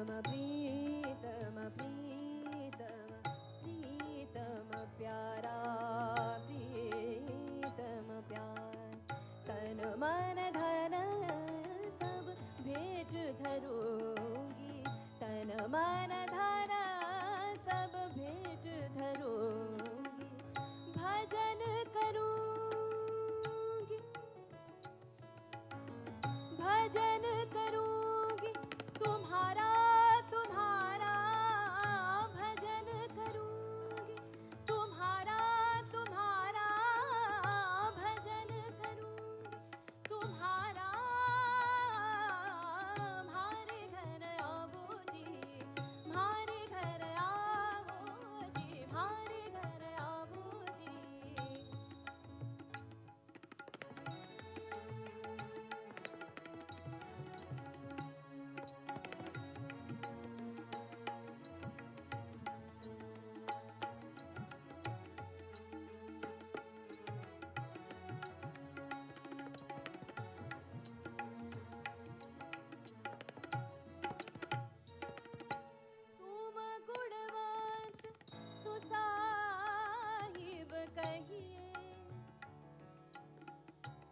प्रीतम प्रीतम प्रीतम प्यारा प्रीतम प्यार तन मन धन सब भेंट धरूंगी तन मन धन सब भेंट धरूंगी भजन करूंगी भजन करूंगी तुम्हारा तुम्हारा भजन करूंगी तुम्हारा तुम्हारा भजन करूंगी तुम्हारा हमारे घर आओ जी हमारे घर आओ जी हमारे घर आओ जी तुम गुणवंत सुसाहिब कहिए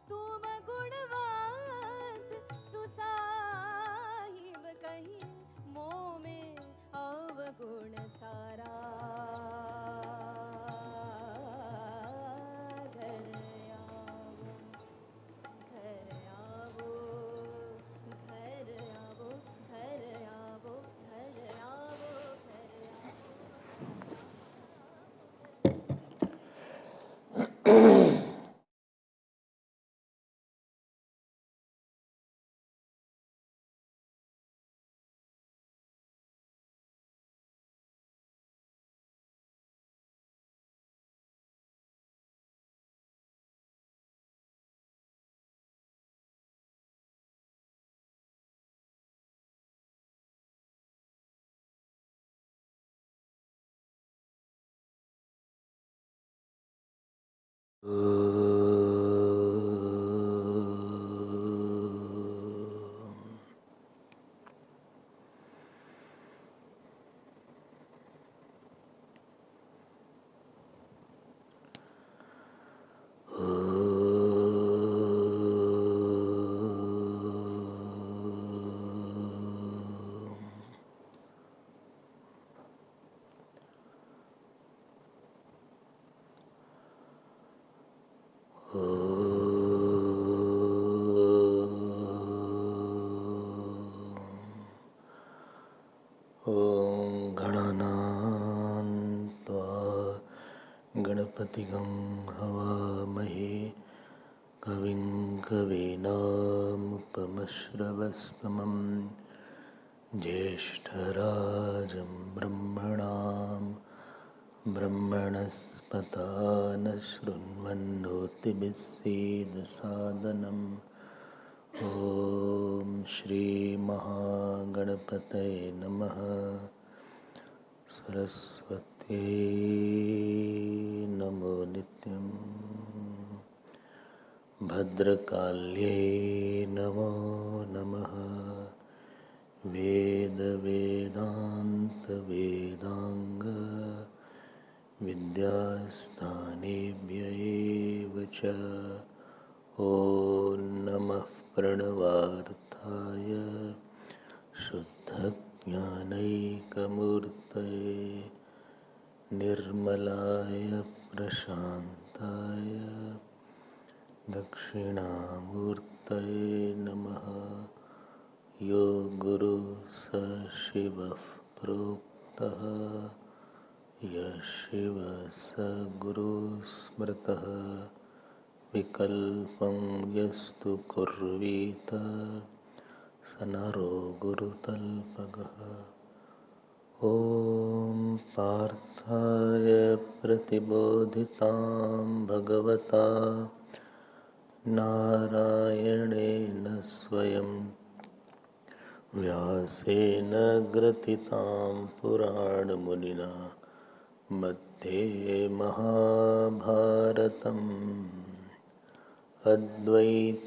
तुम गुणवंत सुसाहिब कहिए मोह में अवगुण सारा घर आओ घर आओ घर आओ घर आओ घर आओ ॐ गणानां त्वा गणपतिगं हवामहे कविं कवीनामुपमश्रवस्तमं ज्येष्ठराजं ब्रह्मणां ब्रह्मणस्पता न शृण्वन्नोतिभिस्सीदसादनम् ॐ श्री महागणपतये नमः। सरस्वत्यै नमो नित्यं। भद्रकाल्यै नमो नमः। वेद वेदान्त वेदांग विद्यास्थानेभ्य एव च। ॐ नमः प्रणवार्थाय शुद्धज्ञानैकमूर्तये निर्मलाय प्रशान्ताय दक्षिणामूर्तये नमः। यो गुरु स शिवः प्रोक्तः यः शिवः स गुरुः स्मृतः विकल्पं यस्तु कुर्वीत स नरो गुरुतल्पगः। ॐ पार्थाय प्रतिबोधितां भगवता नारायणेन स्वयं व्यासेन ग्रथितां पुराणमुनिना मध्ये महाभारतम् अद्वैतामृतवर्षिणीं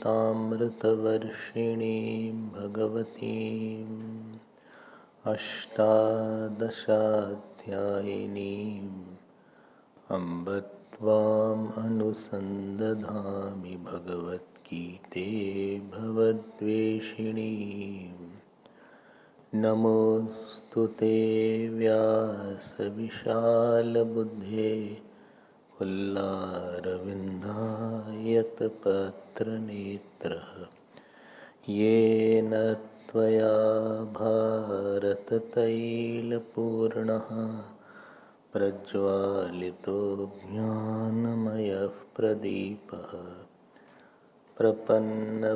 भगवतीं अष्टादशाध्यायिनीम् अम्ब त्वाम् अनुसन्दधामि भगवद्गीते भवद्वेषिणीम् नमोऽस्तु ते व्यासविशालबुद्धे पुल्लारविन्दायतपत्रनेत्रः येन त्वया भारततैलपूर्णः प्रज्वालितो ज्ञानमयः प्रदीपः प्रपन्नपारिजाताय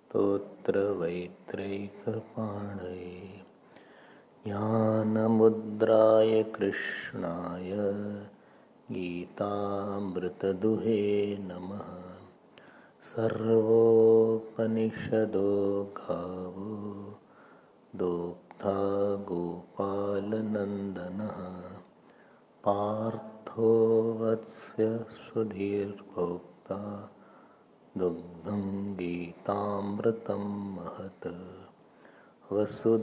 स्तोत्रवैत्रैकपाणये ज्ञानमुद्राय कृष्णाय गीतामृतदुहे नमः। सर्वोपनिषदो गावो दोग्धा गोपालनन्दनः पार्थो वत्स्य सुधीर्भोक्ता दुग्धं गीतामृतं महत् वसुदेवसुतं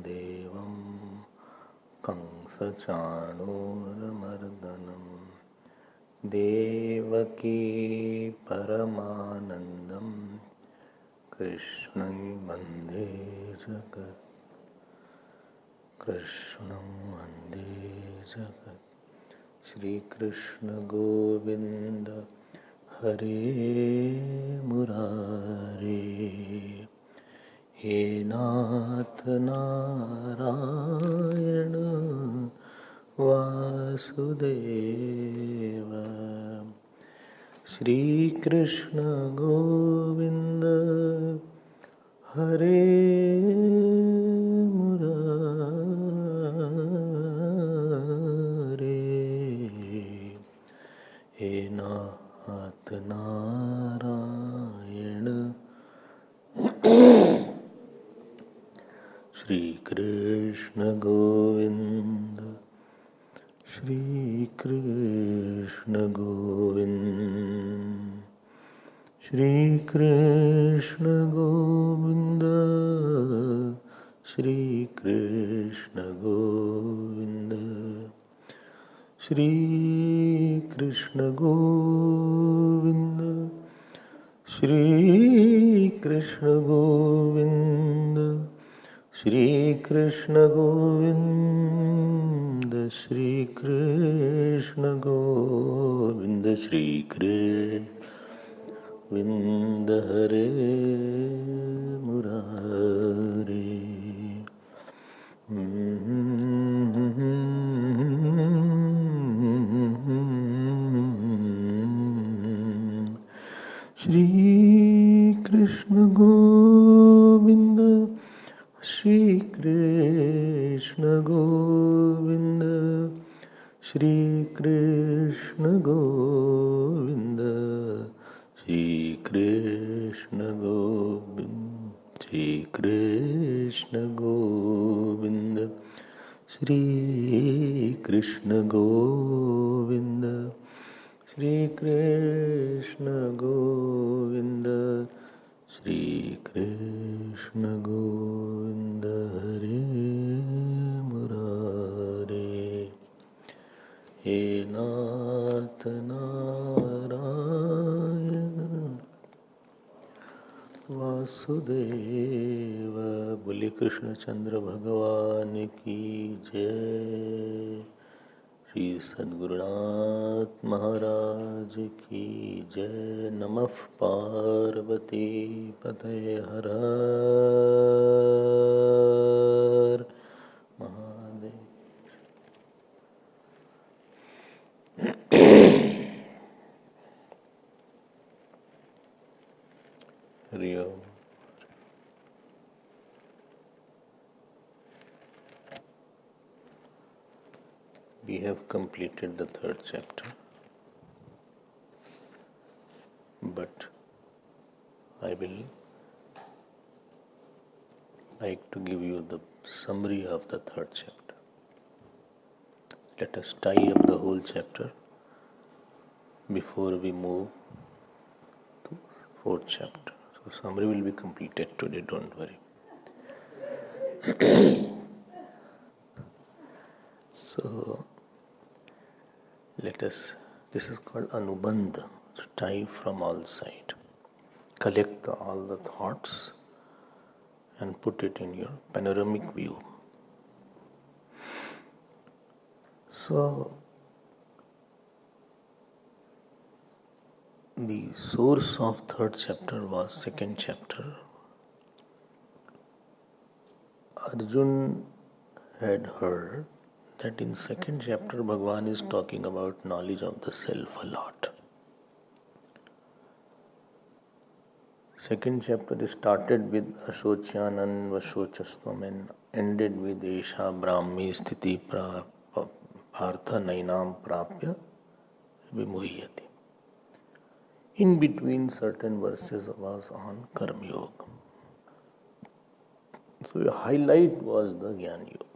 देवं कंसचाणूरमर्दनं देवकी परमानन्दं कृष्णं वन्दे जगत् कृष्णं वन्दे जगत्। श्री कृष्ण गोविंद हरे मुरारे हे नाथ नारायण वासुदेव। श्री कृष्ण गोविंद हरे मुरारे हे नाथ नारायण। श्री कृष्ण गोविंद श्री कृष्ण गोविंद श्री कृष्ण गोविंद श्री कृष्ण गोविंद श्री कृष्ण गोविंद श्री कृष्ण गोविंद श्री कृष्ण गोविंद श्री कृष्ण गोविंद श्री कृष्ण हरे मुरारे। श्री कृष्ण गोविंद श्री कृष्ण गोविंद श्री कृष्ण गोविंद श्री कृष्ण गोविंद श्री कृष्ण गोविंद श्री कृष्ण गोविंद श्री कृष्ण गोविंद श्री कृष्ण गोविंद हरे मुरारे हे नाथ नारायण वासुदेव। बोले कृष्णचंद्र भगवान की जय। श्री सद्गुरुनाथ महाराज की जय। नमः पार्वती पतये हर हर महादेव। हरि ओम। We have completed the third chapter, but I will like to give you the summary of the third chapter. Let us tie up the whole chapter before we move to fourth chapter. So summary will be completed today, don't worry. So this is called anubandha, tie from all sides. Collect all the thoughts and put it in your panoramic view. So, the source of third chapter was second chapter. Arjun had heard that in second chapter Bhagavan is talking about knowledge of the self a lot. Second chapter started with Ashocyanan Vashochastvam and ended with Esha Brahmi Sthiti Partha Nainam Prapya Vimuhyati. In between, certain verses was on Karma Yoga. So the highlight was the Gyaani Yoga.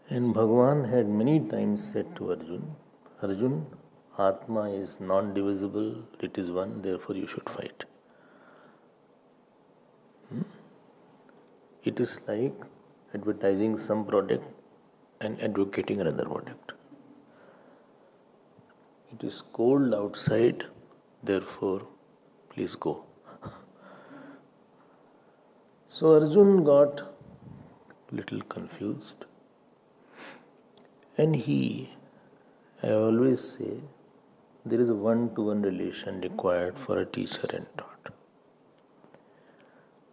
And Bhagavan had many times said to Arjun, Atma is non-divisible, it is one, therefore you should fight. It is like advertising some product and advocating another product. It is cold outside, therefore please go. So Arjun got little confused. And I always say, there is a one-to-one relation required for a teacher and taught.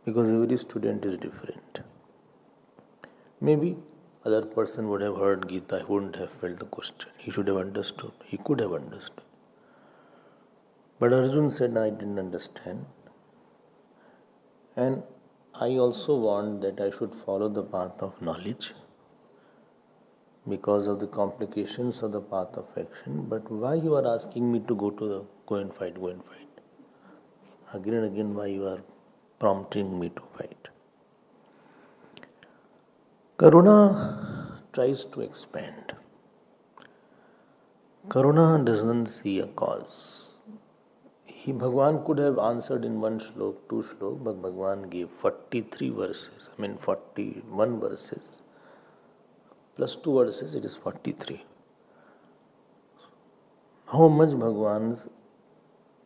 Because every student is different. Maybe other person would have heard Gita, he wouldn't have felt the question. He should have understood. He could have understood. But Arjun said, I didn't understand. And I also want that I should follow the path of knowledge because of the complications of the path of action. But why you are asking me to go and fight? Again and again, why you are prompting me to fight? Karuna tries to expand. Karuna doesn't see a cause. Bhagavan could have answered in one shlok, two shlok, but Bhagavan gave 41 verses. Plus 2 verses, it is 43. How much Bhagavan's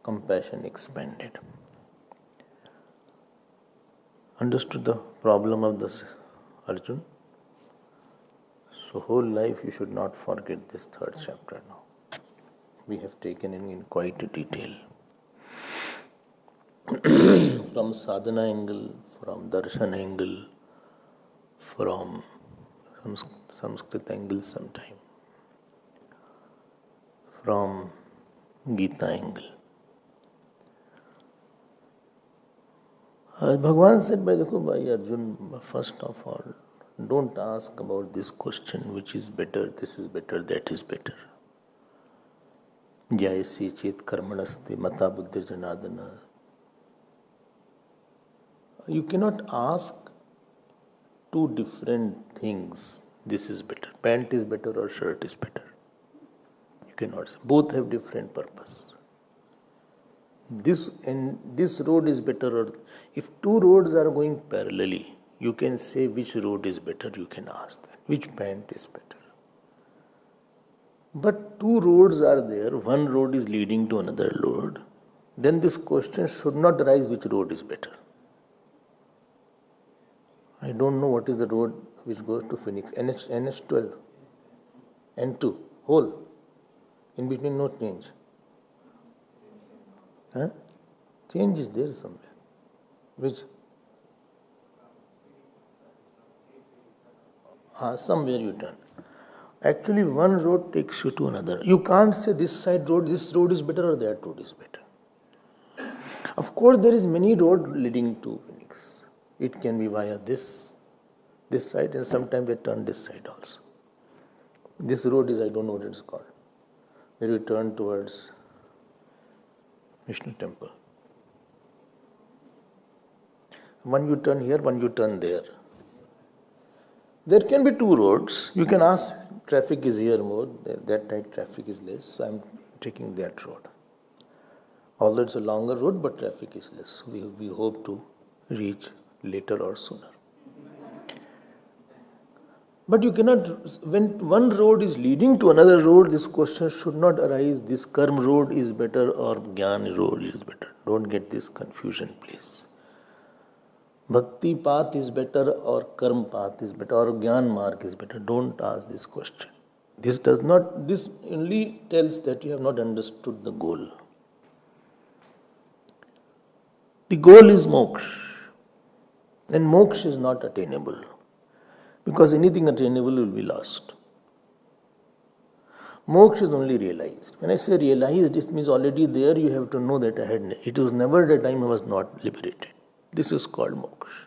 compassion expanded. Understood the problem of this Arjun? So whole life you should not forget this third chapter now. We have taken it in quite a detail. From sadhana angle, from darshan angle, from Sanskrit angle sometime, from Gita angle. Bhagavan said by Arjun, first of all, don't ask about this question, which is better, this is better, that is better. Jayasi chet karmanasti mata buddhi janadana. You cannot ask two different things. This is better. Pant is better or shirt is better. You cannot say. Both have different purpose. This road is better, or if two roads are going parallelly, you can say which road is better, you can ask that. Which pant is better? But two roads are there, one road is leading to another road, then this question should not arise which road is better. I don't know what is the road which goes to Phoenix. NH12, N2, whole. In between no change. Change is there somewhere. Which? Somewhere you turn. Actually, one road takes you to another. You can't say this road is better or that road is better. Of course, there is many roads leading to Phoenix. It can be via this side, and sometimes they turn this side also. This road is, I don't know what it's called, where you turn towards Vishnu temple. One you turn here, one you turn there. There can be two roads. You can ask, traffic is here more, that night traffic is less, so I'm taking that road. Although it's a longer road, but traffic is less. We hope to reach later or sooner. But you cannot, when one road is leading to another road, this question should not arise, this karma road is better or Gyaani road is better. Don't get this confusion, please. Bhakti path is better or karma path is better or Gyan marg is better. Don't ask this question. This only tells that you have not understood the goal. The goal is moksha, and moksha is not attainable, because anything attainable will be lost. Moksha is only realized. When I say realized, this means already there you have to know that it was never the time I was not liberated. This is called moksha.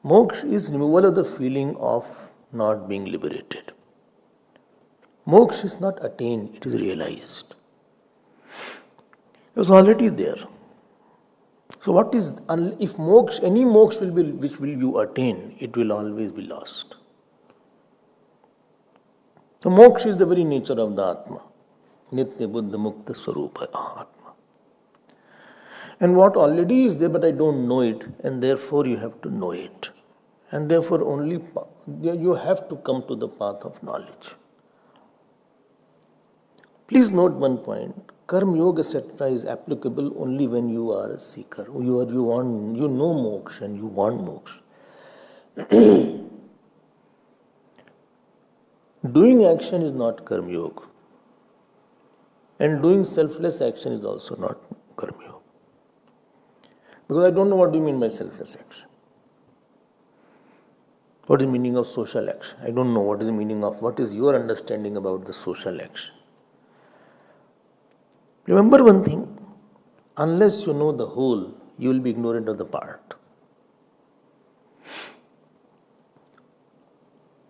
Moksha is removal of the feeling of not being liberated. Moksha is not attained, it is realized. It was already there. So what is, if moksha, any moksha will be, which will you attain, it will always be lost. So moksha is the very nature of the Atma. Nitya Buddha Mukta Swarupa Atma. And what already is there, but I don't know it, and therefore you have to know it. And therefore only you have to come to the path of knowledge. Please note one point. Karma yoga, etc. is applicable only when you are a seeker. You know moksha and you want moksha. Doing action is not karma yoga. And doing selfless action is also not karma yoga. Because I don't know what do you mean by selfless action. What is the meaning of social action? I don't know what is the meaning of, what is your understanding about the social action. Remember one thing, unless you know the whole, you will be ignorant of the part.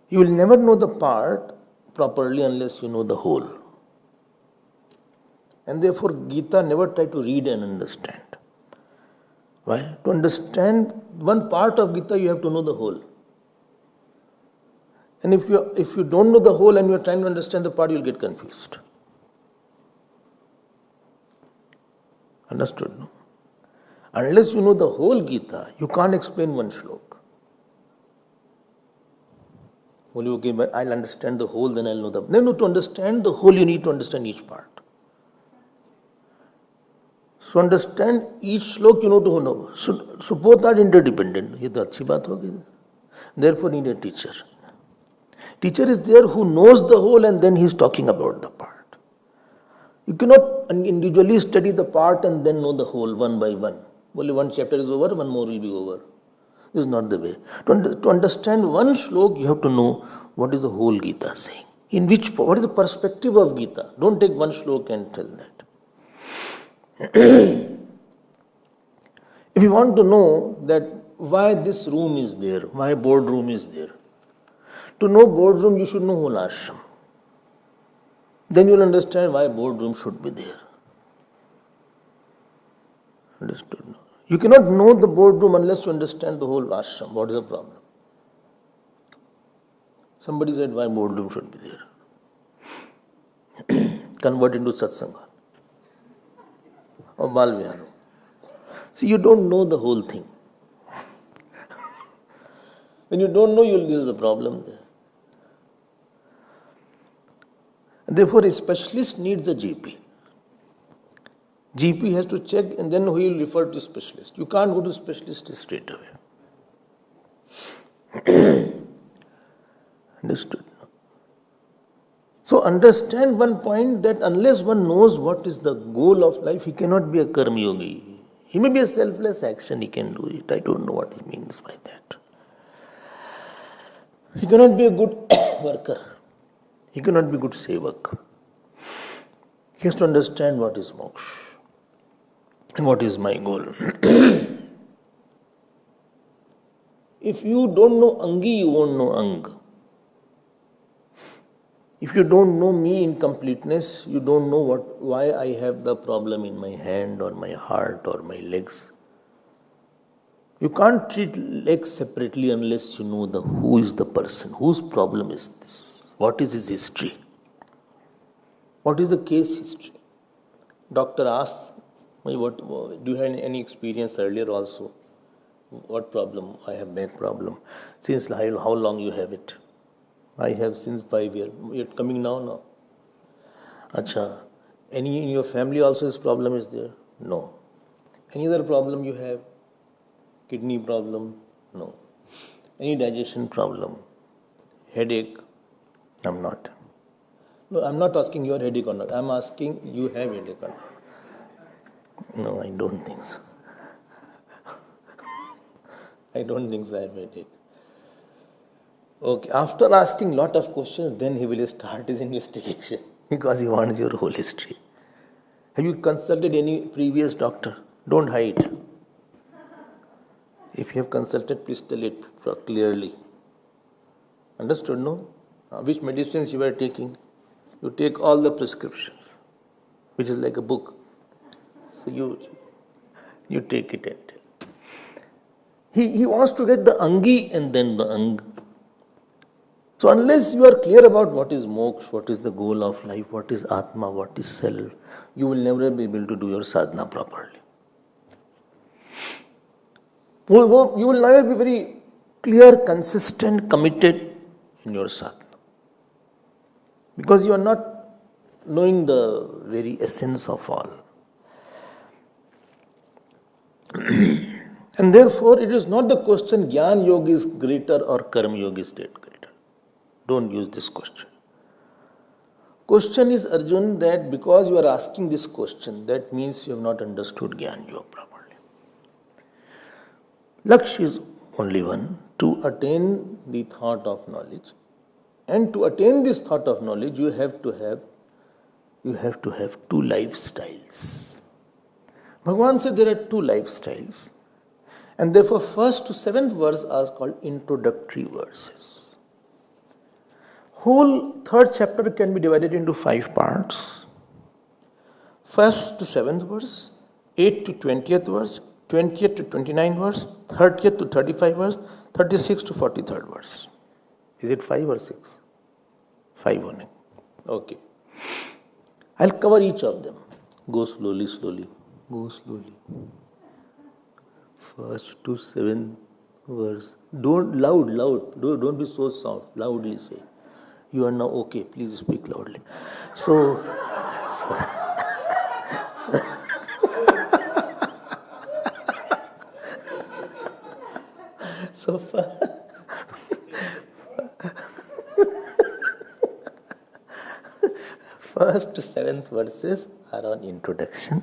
You will never know the part properly unless you know the whole. And therefore Gita never try to read and understand. Why? To understand one part of Gita, you have to know the whole. And if you don't know the whole and you are trying to understand the part, you will get confused. Understood, no? Unless you know the whole Gita, you can't explain one shlok. Well, okay, but I'll understand the whole, then I'll know the... No, to understand the whole, you need to understand each part. So understand each shlok, you know to know. So both are interdependent. Ye to achhi baat hogi. Therefore need a teacher. Teacher is there who knows the whole and then he is talking about the part. You cannot individually study the part and then know the whole one by one. Only one chapter is over, one more will be over. This is not the way. To understand one shlok, you have to know what is the whole Gita saying. What is the perspective of Gita? Don't take one shlok and tell that. If you want to know that why this room is there, why boardroom is there, to know boardroom, you should know whole ashram. Then you will understand why boardroom should be there. Understood? You cannot know the boardroom unless you understand the whole ashram. What is the problem? Somebody said why boardroom should be there. Convert into satsanga or bal viharam. See, you don't know the whole thing. When you don't know, this is the problem there. Therefore, a specialist needs a GP. GP has to check and then he will refer to specialist. You can't go to specialist straight away. Understood? So understand one point, that unless one knows what is the goal of life, he cannot be a karma yogi. He may be a selfless action, he can do it. I don't know what he means by that. He cannot be a good worker. He cannot be good sevak. He has to understand what is moksha and what is my goal. If you don't know Angi, you won't know Ang. If you don't know me in completeness, you don't know why I have the problem in my hand or my heart or my legs. You can't treat legs separately unless you know who is the person, whose problem is this, what is his history, what is the case history. Doctor asks Do you have any experience earlier also? What problem? I have back problem. Since how long you have it? I have since 5 years. You're coming now? No. Acha. Any in your family also this problem is there? No. Any other problem you have? Kidney problem? No. Any digestion problem? Headache? I'm not. No, I'm not asking your headache or not. I'm asking you have headache or not. No, I don't think so. I don't think so I have headache. Okay, after asking lot of questions, then he will start his investigation because he wants your whole history. Have you consulted any previous doctor? Don't hide. If you have consulted, please tell it clearly. Understood, no? Which medicines you are taking? You take all the prescriptions, which is like a book. So you take it and tell. He wants to get the angi and then the ang. So unless you are clear about what is moksha, what is the goal of life, what is atma, what is self, you will never be able to do your sadhana properly. You will never be very clear, consistent, committed in your sadhana. Because you are not knowing the very essence of all. And therefore, it is not the question Gyan Yoga is greater or Karma Yoga is greater. Don't use this question. Question is, Arjun, that because you are asking this question, that means you have not understood Gyan Yoga properly. Lakshya is only one, to attain the thought of knowledge. And to attain this thought of knowledge, you have to have two lifestyles. Bhagavan said there are two lifestyles. And therefore, 1st to 7th verse are called introductory verses. Whole 3rd chapter can be divided into 5 parts. 1st to 7th verse, 8th to 20th verse, 20th to 29th verse, 30th to 35th verse, 36th to 43rd verse. Is it 5 or 6? 5 only. Okay. I'll cover each of them. Go slowly, slowly. Go slowly. 1st to 7th verse. Don't loud. Don't be so soft. Loudly say. You are now okay. Please speak loudly. So first to 7th verses are on introduction.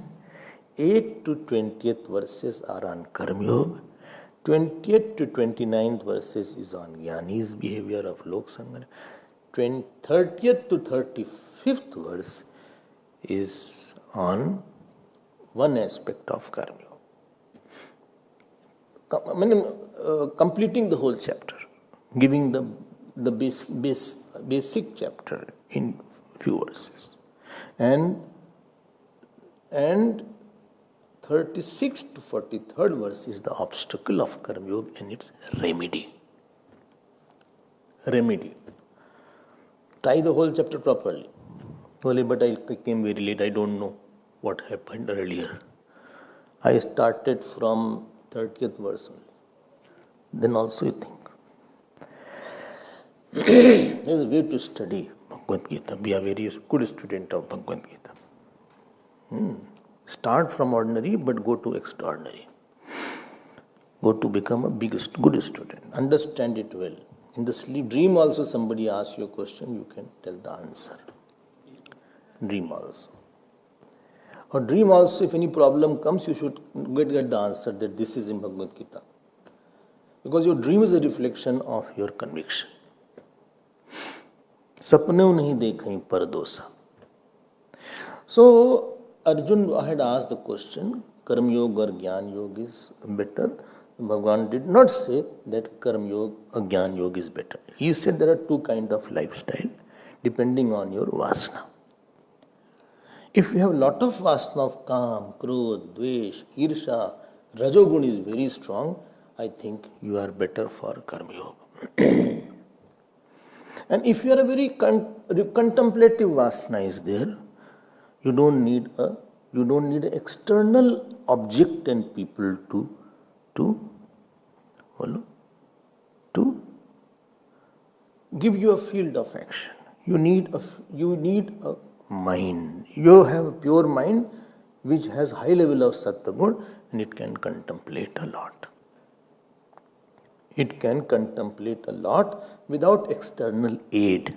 8th to 20th verses are on Karma Yoga. 20th to 29th verses is on Gyaani's behaviour of Loksangraha. 30th to 35th verse is on one aspect of Karma Yoga. Completing the whole chapter, giving the basic chapter in few verses. And 36th to 43rd verse is the obstacle of Karma Yoga and its remedy. Try the whole chapter properly. Only, but I came very late. I don't know what happened earlier. I started from 30th verse only. Then also you think. There is a way to study Bhagavad Gita. Be a very good student of Bhagavad Gita. Start from ordinary but go to extraordinary. Go to become a good student. Understand it well. In the sleep dream also somebody asks you a question, you can tell the answer. Dream also. Or dream also, if any problem comes, you should get the answer that this is in Bhagavad Gita. Because your dream is a reflection of your conviction. Sapnev nahi dekhain pardosa. So, Arjun had asked the question, Karma Yoga or Gyan Yoga is better. Bhagavan did not say that Karma Yoga or Gyan Yoga is better. He said there are two kinds of lifestyle depending on your vasana. If you have a lot of vasana of Kam, Krodh, Dvesh, Irsha, Rajogun is very strong, I think you are better for Karma Yoga. And if you are a very contemplative vasana is there, you don't need a You don't need an external object and people to give you a field of action. You need a mind. You have a pure mind which has high level of sattva and it can contemplate a lot. It can contemplate a lot without external aid.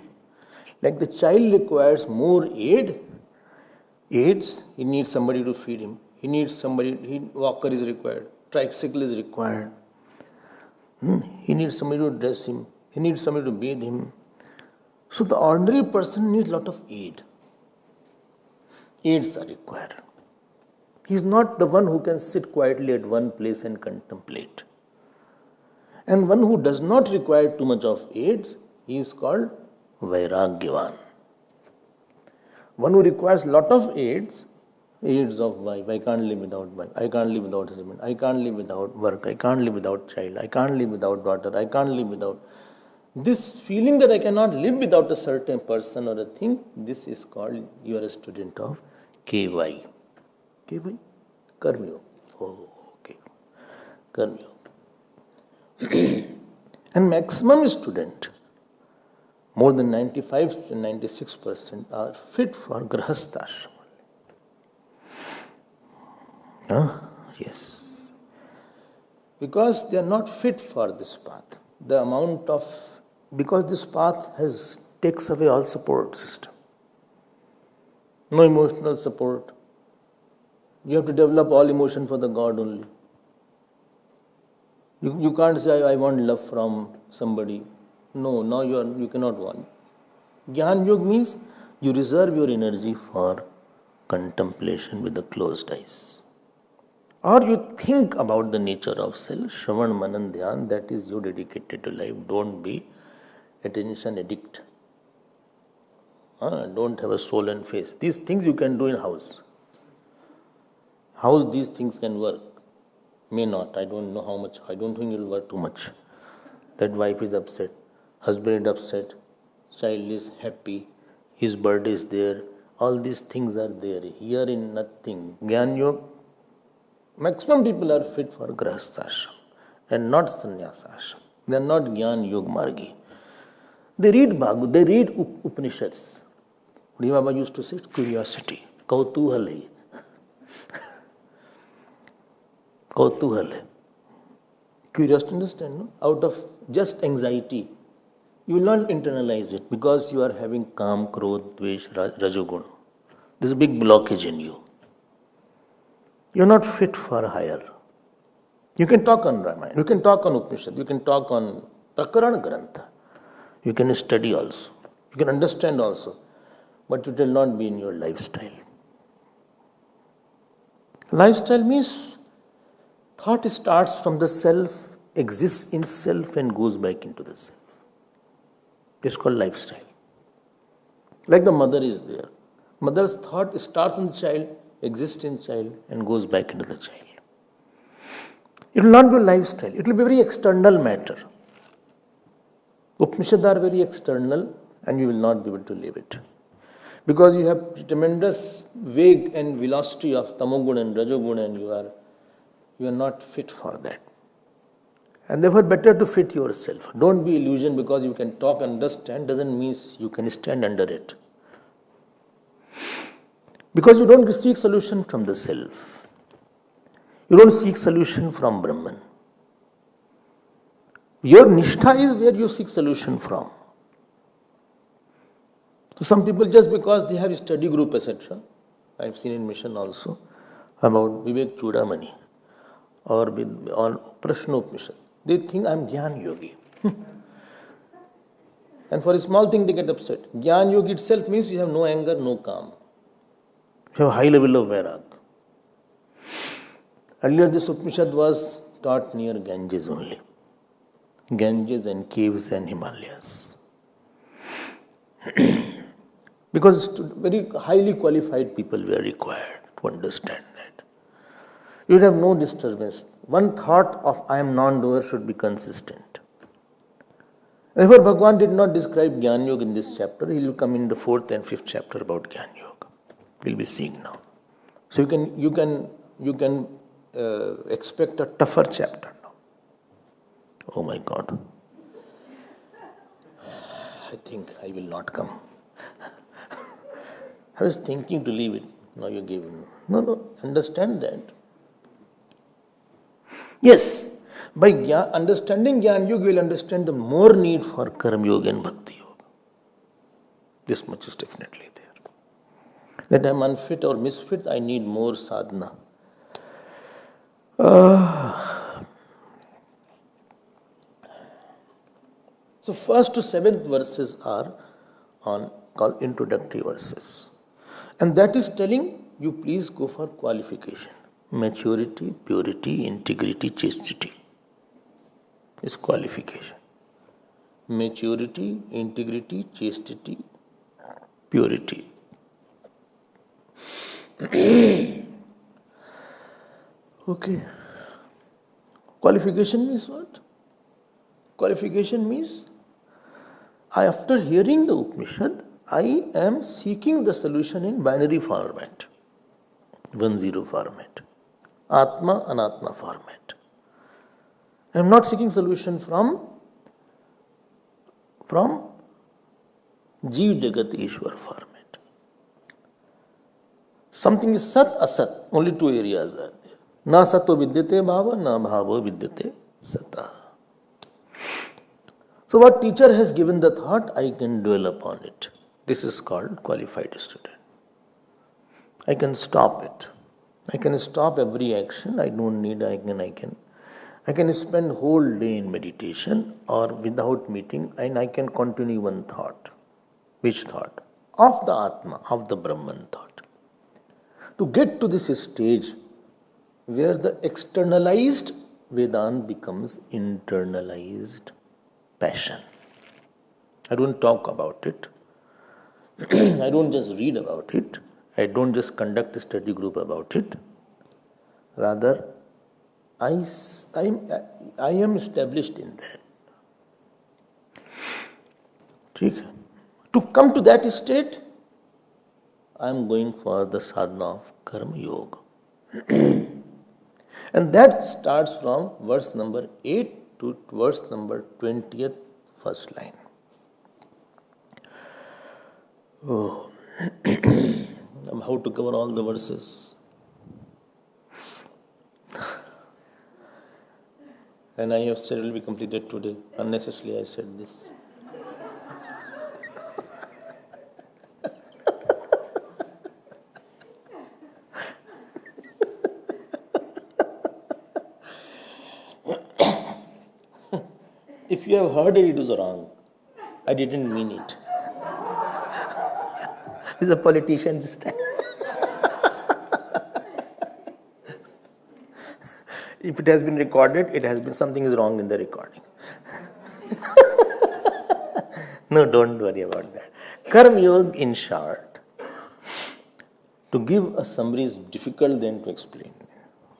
Like the child requires more aids, he needs somebody to feed him. He needs somebody, walker is required, tricycle is required. He needs somebody to dress him. He needs somebody to bathe him. So the ordinary person needs a lot of aid. Aids are required. He is not the one who can sit quietly at one place and contemplate. And one who does not require too much of aids, he is called Vairagyavan. One who requires lot of aids of wife, I can't live without wife, I can't live without husband, I can't live without work, I can't live without child, I can't live without daughter, I can't live without... This feeling that I cannot live without a certain person or a thing, this is called, you are a student of KY. KY? Karmyo. Oh, okay. Karmyo. And maximum student, more than 95 and 96% are fit for Grahasthashram. Yes. Because they are not fit for this path. Because this path takes away all support system. No emotional support. You have to develop all emotion for the God only. You can't say, I want love from somebody. No, now you cannot want. Gyan Yoga means you reserve your energy for contemplation with the closed eyes. Or you think about the nature of self, Shravan, Manan, Dhyan, that is you dedicated to life. Don't be attention addict. Don't have a soul and face. These things you can do in house. House, these things can work. May not. I don't know how much. I don't think it will work too much. That wife is upset. Husband is upset. Child is happy. His birthday is there. All these things are there. Here in nothing. Gyan Yoga. Maximum people are fit for Grahasthashram and not Sannyasashram. They are not Gyan Yoga Margi. They read Bhagavad, they read Upanishads. Baba used to say, curiosity, kautuhale. Kautuhale. Curiosity, understand, no? Out of just anxiety, you will not internalize it because you are having Kam, Krodh, Dvesh, Rajoguna. There is a big blockage in you. You are not fit for higher. You can talk on Ramayana, you can talk on Upanishad, you can talk on Prakarana Grantha. You can study also. You can understand also. But it will not be in your lifestyle. Lifestyle means thought starts from the self, exists in self and goes back into the self. It's called lifestyle. Like the mother is there. Mother's thought starts in the child, exists in child and goes back into the child. It will not be a lifestyle. It will be very external matter. Upanishads are very external and you will not be able to live it. Because you have tremendous vague and velocity of tamoguna and rajoguna and you are not fit for that. And therefore better to fit yourself. Don't be illusion because you can talk and understand doesn't mean you can stand under it. Because you don't seek solution from the self. You don't seek solution from Brahman. Your nishtha is where you seek solution from. So some people just because they have a study group etc. I have seen in mission also about Vivek Chudamani or on Prashnopanishad. They think I am Gyan Yogi. And for a small thing they get upset. Gyan Yogi itself means you have no anger, no calm. You have a high level of vairag. Earlier this Upanishad was taught near Ganges only. Ganges and caves and Himalayas. Because very highly qualified people were required to understand that. You would have no disturbance. One thought of I am non-doer should be consistent. Therefore, Bhagavan did not describe Gyan Yoga in this chapter. He will come in the 4th and 5th chapter about Gyan Yoga. We will be seeing now. So you can expect a tougher chapter now. Oh my God. I think I will not come. I was thinking to leave it. Now you gave me. No, understand that. Yes, by understanding Gyan Yoga, you will understand the more need for Karma Yoga and Bhakti Yoga. This much is definitely there. That I am unfit or misfit, I need more sadhana. So first to seventh verses are called introductory verses. And that is telling you please go for qualification. Maturity, purity, integrity, chastity is qualification. Maturity, integrity, chastity, purity. Okay. Qualification means what? Qualification means after hearing the Upanishad, I am seeking the solution in binary format, 1-0 format, Atma, Anatma format. I am not seeking solution from Jeev Jagat Ishwar format. Something is Sat, Asat, only two areas are there. Na Sato Vidyate Bhava, na Bhava Vidyate Sata. So what teacher has given the thought, I can dwell upon it. This is called qualified student. I can stop it. I can stop every action. I don't need, I can spend whole day in meditation or without meeting, and I can continue one thought. Which thought? Of the Atma, of the Brahman thought. To get to this stage where the externalized Vedanta becomes internalized passion. I don't talk about it. I don't just read about it. I don't just conduct a study group about it. Rather, I am established in that. To come to that state, I am going for the sadhana of Karma Yoga. And that starts from verse number 8 to verse number 20th, first line. Oh. How to cover all the verses? And I have said it will be completed today. Unnecessarily I said this. If you have heard it, it is wrong. I didn't mean it. It's a politician's style. If it has been recorded, it has been, something is wrong in the recording. No, don't worry about that. Karma Yoga, in short, to give a summary is difficult then to explain.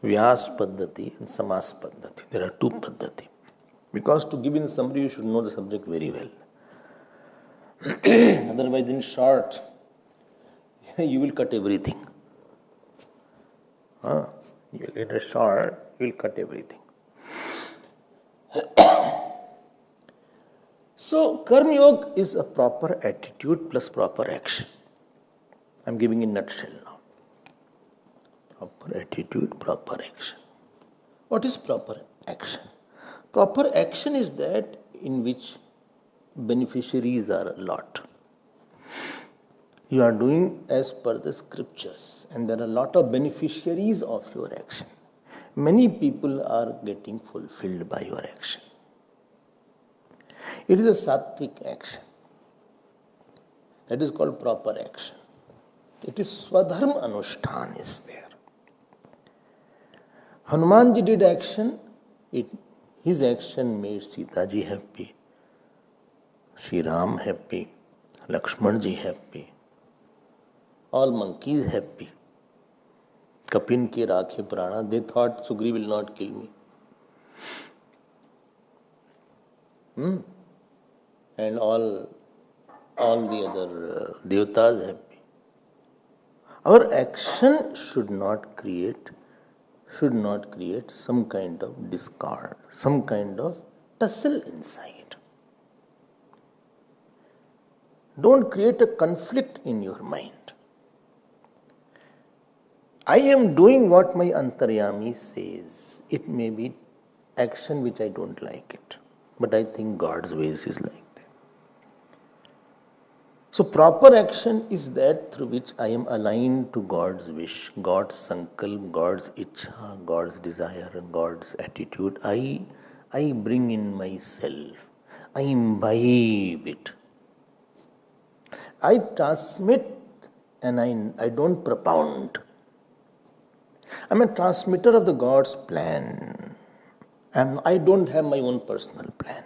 Vyas Paddhati and Samas Paddhati. There are two Paddhati. Because to give in summary, you should know the subject very well. Otherwise, in short, you will cut everything. You will get a short, you will cut everything. So, Karma Yoga is a proper attitude plus proper action. I am giving in nutshell now. Proper attitude, proper action. What is proper action? Proper action is that in which beneficiaries are a lot. You are doing as per the scriptures, and there are a lot of beneficiaries of your action. Many people are getting fulfilled by your action. It is a sattvic action. That is called proper action. It is Swadharma Anushtan is there. Hanumanji did action, his action made Sita ji happy, Sri Ram happy, Lakshman ji happy, all monkeys happy. Kapin ke rakhe prana, they thought Sugri will not kill me. And all the other devatas happy. Our action should not create some kind of discord, some kind of tussle inside. Don't create a conflict in your mind. I am doing what my antaryami says. It may be action which I don't like it, but I think God's ways is like that. So proper action is that through which I am aligned to God's wish, God's sankalp, God's ichha, God's desire, God's attitude. I bring in myself. I imbibe it. I transmit and I don't propound. I'm a transmitter of the God's plan. And I don't have my own personal plan.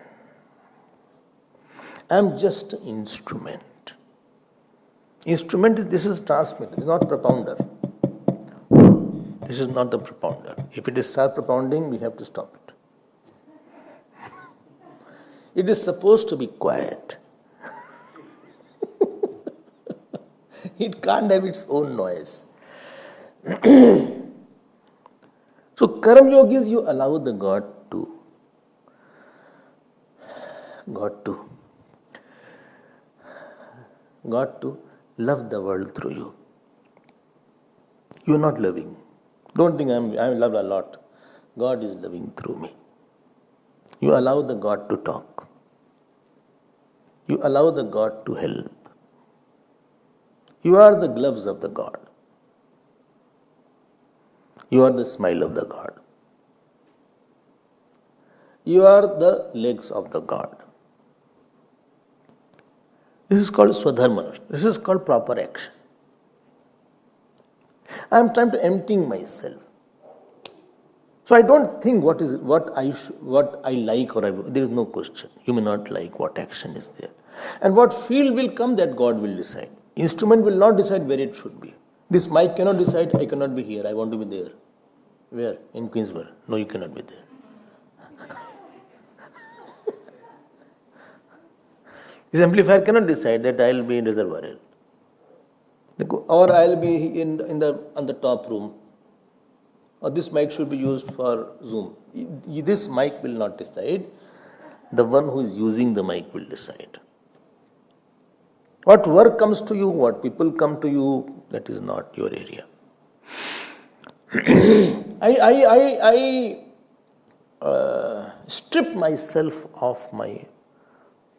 I'm just an instrument. This is transmitter, it's not propounder. This is not the propounder. If it starts propounding, we have to stop it. It is supposed to be quiet. It can't have its own noise. So, Karma Yogis, you allow the God to love the world through you. You are not loving. Don't think I love a lot. God is loving through me. You allow the God to talk. You allow the God to help. You are the gloves of the God. You are the smile of the God. You are the legs of the God. This is called Swadharma. This is called proper action. I am trying to emptying myself. So I don't think what I like or there is no question. You may not like what action is there. And what field will come, that God will decide. Instrument will not decide where it should be. This mic cannot decide, I cannot be here, I want to be there. Where? In Queensborough. No, you cannot be there. This amplifier cannot decide that I will be in reservoir. Or I will be on the top room. Or this mic should be used for Zoom. This mic will not decide. The one who is using the mic will decide. What work comes to you, what people come to you, that is not your area. I strip myself of my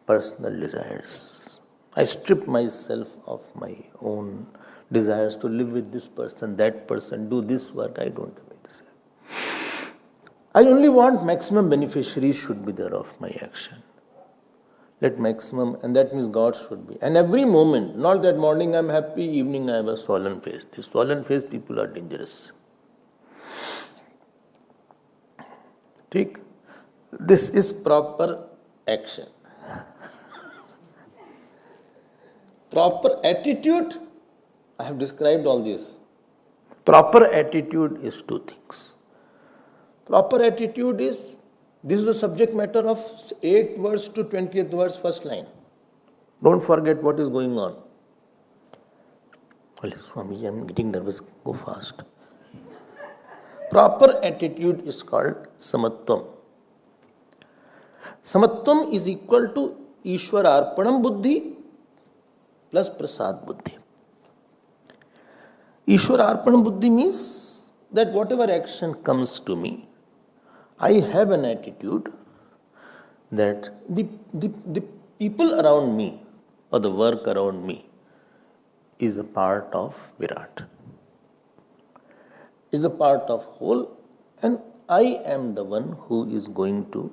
personal desires. I strip myself of my own desires to live with this person, that person, do this work. I don't have a desire. I only want maximum beneficiaries should be there of my action. Let maximum, and that means God should be. And every moment, not that morning I'm happy, evening I have a swollen face. These swollen face people are dangerous. Take. This is proper action. Proper attitude, I have described all this. Proper attitude is two things. Proper attitude is, this is the subject matter of 8th verse to 20th verse, first line. Don't forget what is going on. Well, Swami, I am getting nervous, go fast. Proper attitude is called samatvam. Samatvam is equal to Ishwara Arpanam Buddhi plus Prasad Buddhi. Ishwara Arpanam Buddhi means that whatever action comes to me, I have an attitude that the people around me or the work around me is a part of Virat. Is a part of whole, and I am the one who is going to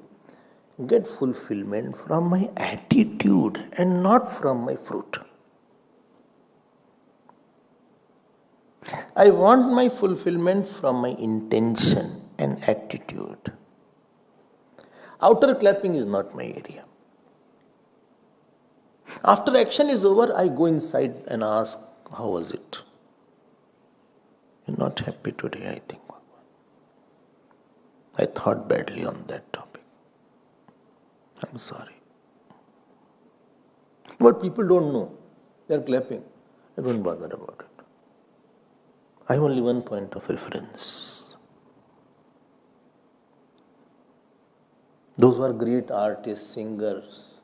get fulfillment from my attitude and not from my fruit. I want my fulfillment from my intention and attitude. Outer clapping is not my area. After action is over, I go inside and ask, how was it? You're not happy today, I think. I thought badly on that topic. I'm sorry. But people don't know. They're clapping. I don't bother about it. I have only one point of reference. Those who are great artists, singers,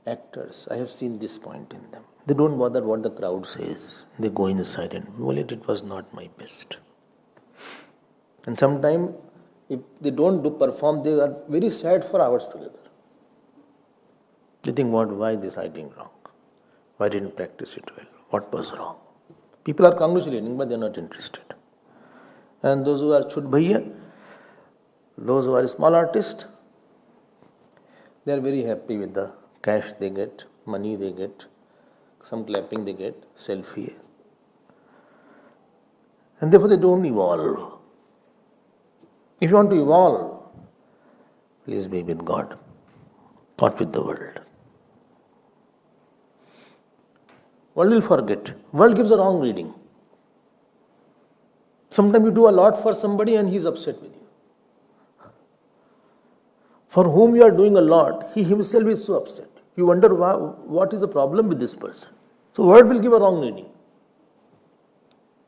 actors, I have seen this point in them. They don't bother what the crowd says. They go inside and, well, it was not my best. And sometimes, if they don't perform, they are very sad for hours together. They think, why this I did wrong? Why didn't practice it well? What was wrong? People are congratulating, but they are not interested. And those who are chut bhaiya, those who are small artists, they are very happy with the cash they get, money they get, some clapping they get, selfie. And therefore they don't evolve. If you want to evolve, please be with God, not with the world. World will forget. World gives a wrong reading. Sometimes you do a lot for somebody and he is upset with you. For whom you are doing a lot, he himself is so upset. You wonder what is the problem with this person. So world will give a wrong reading.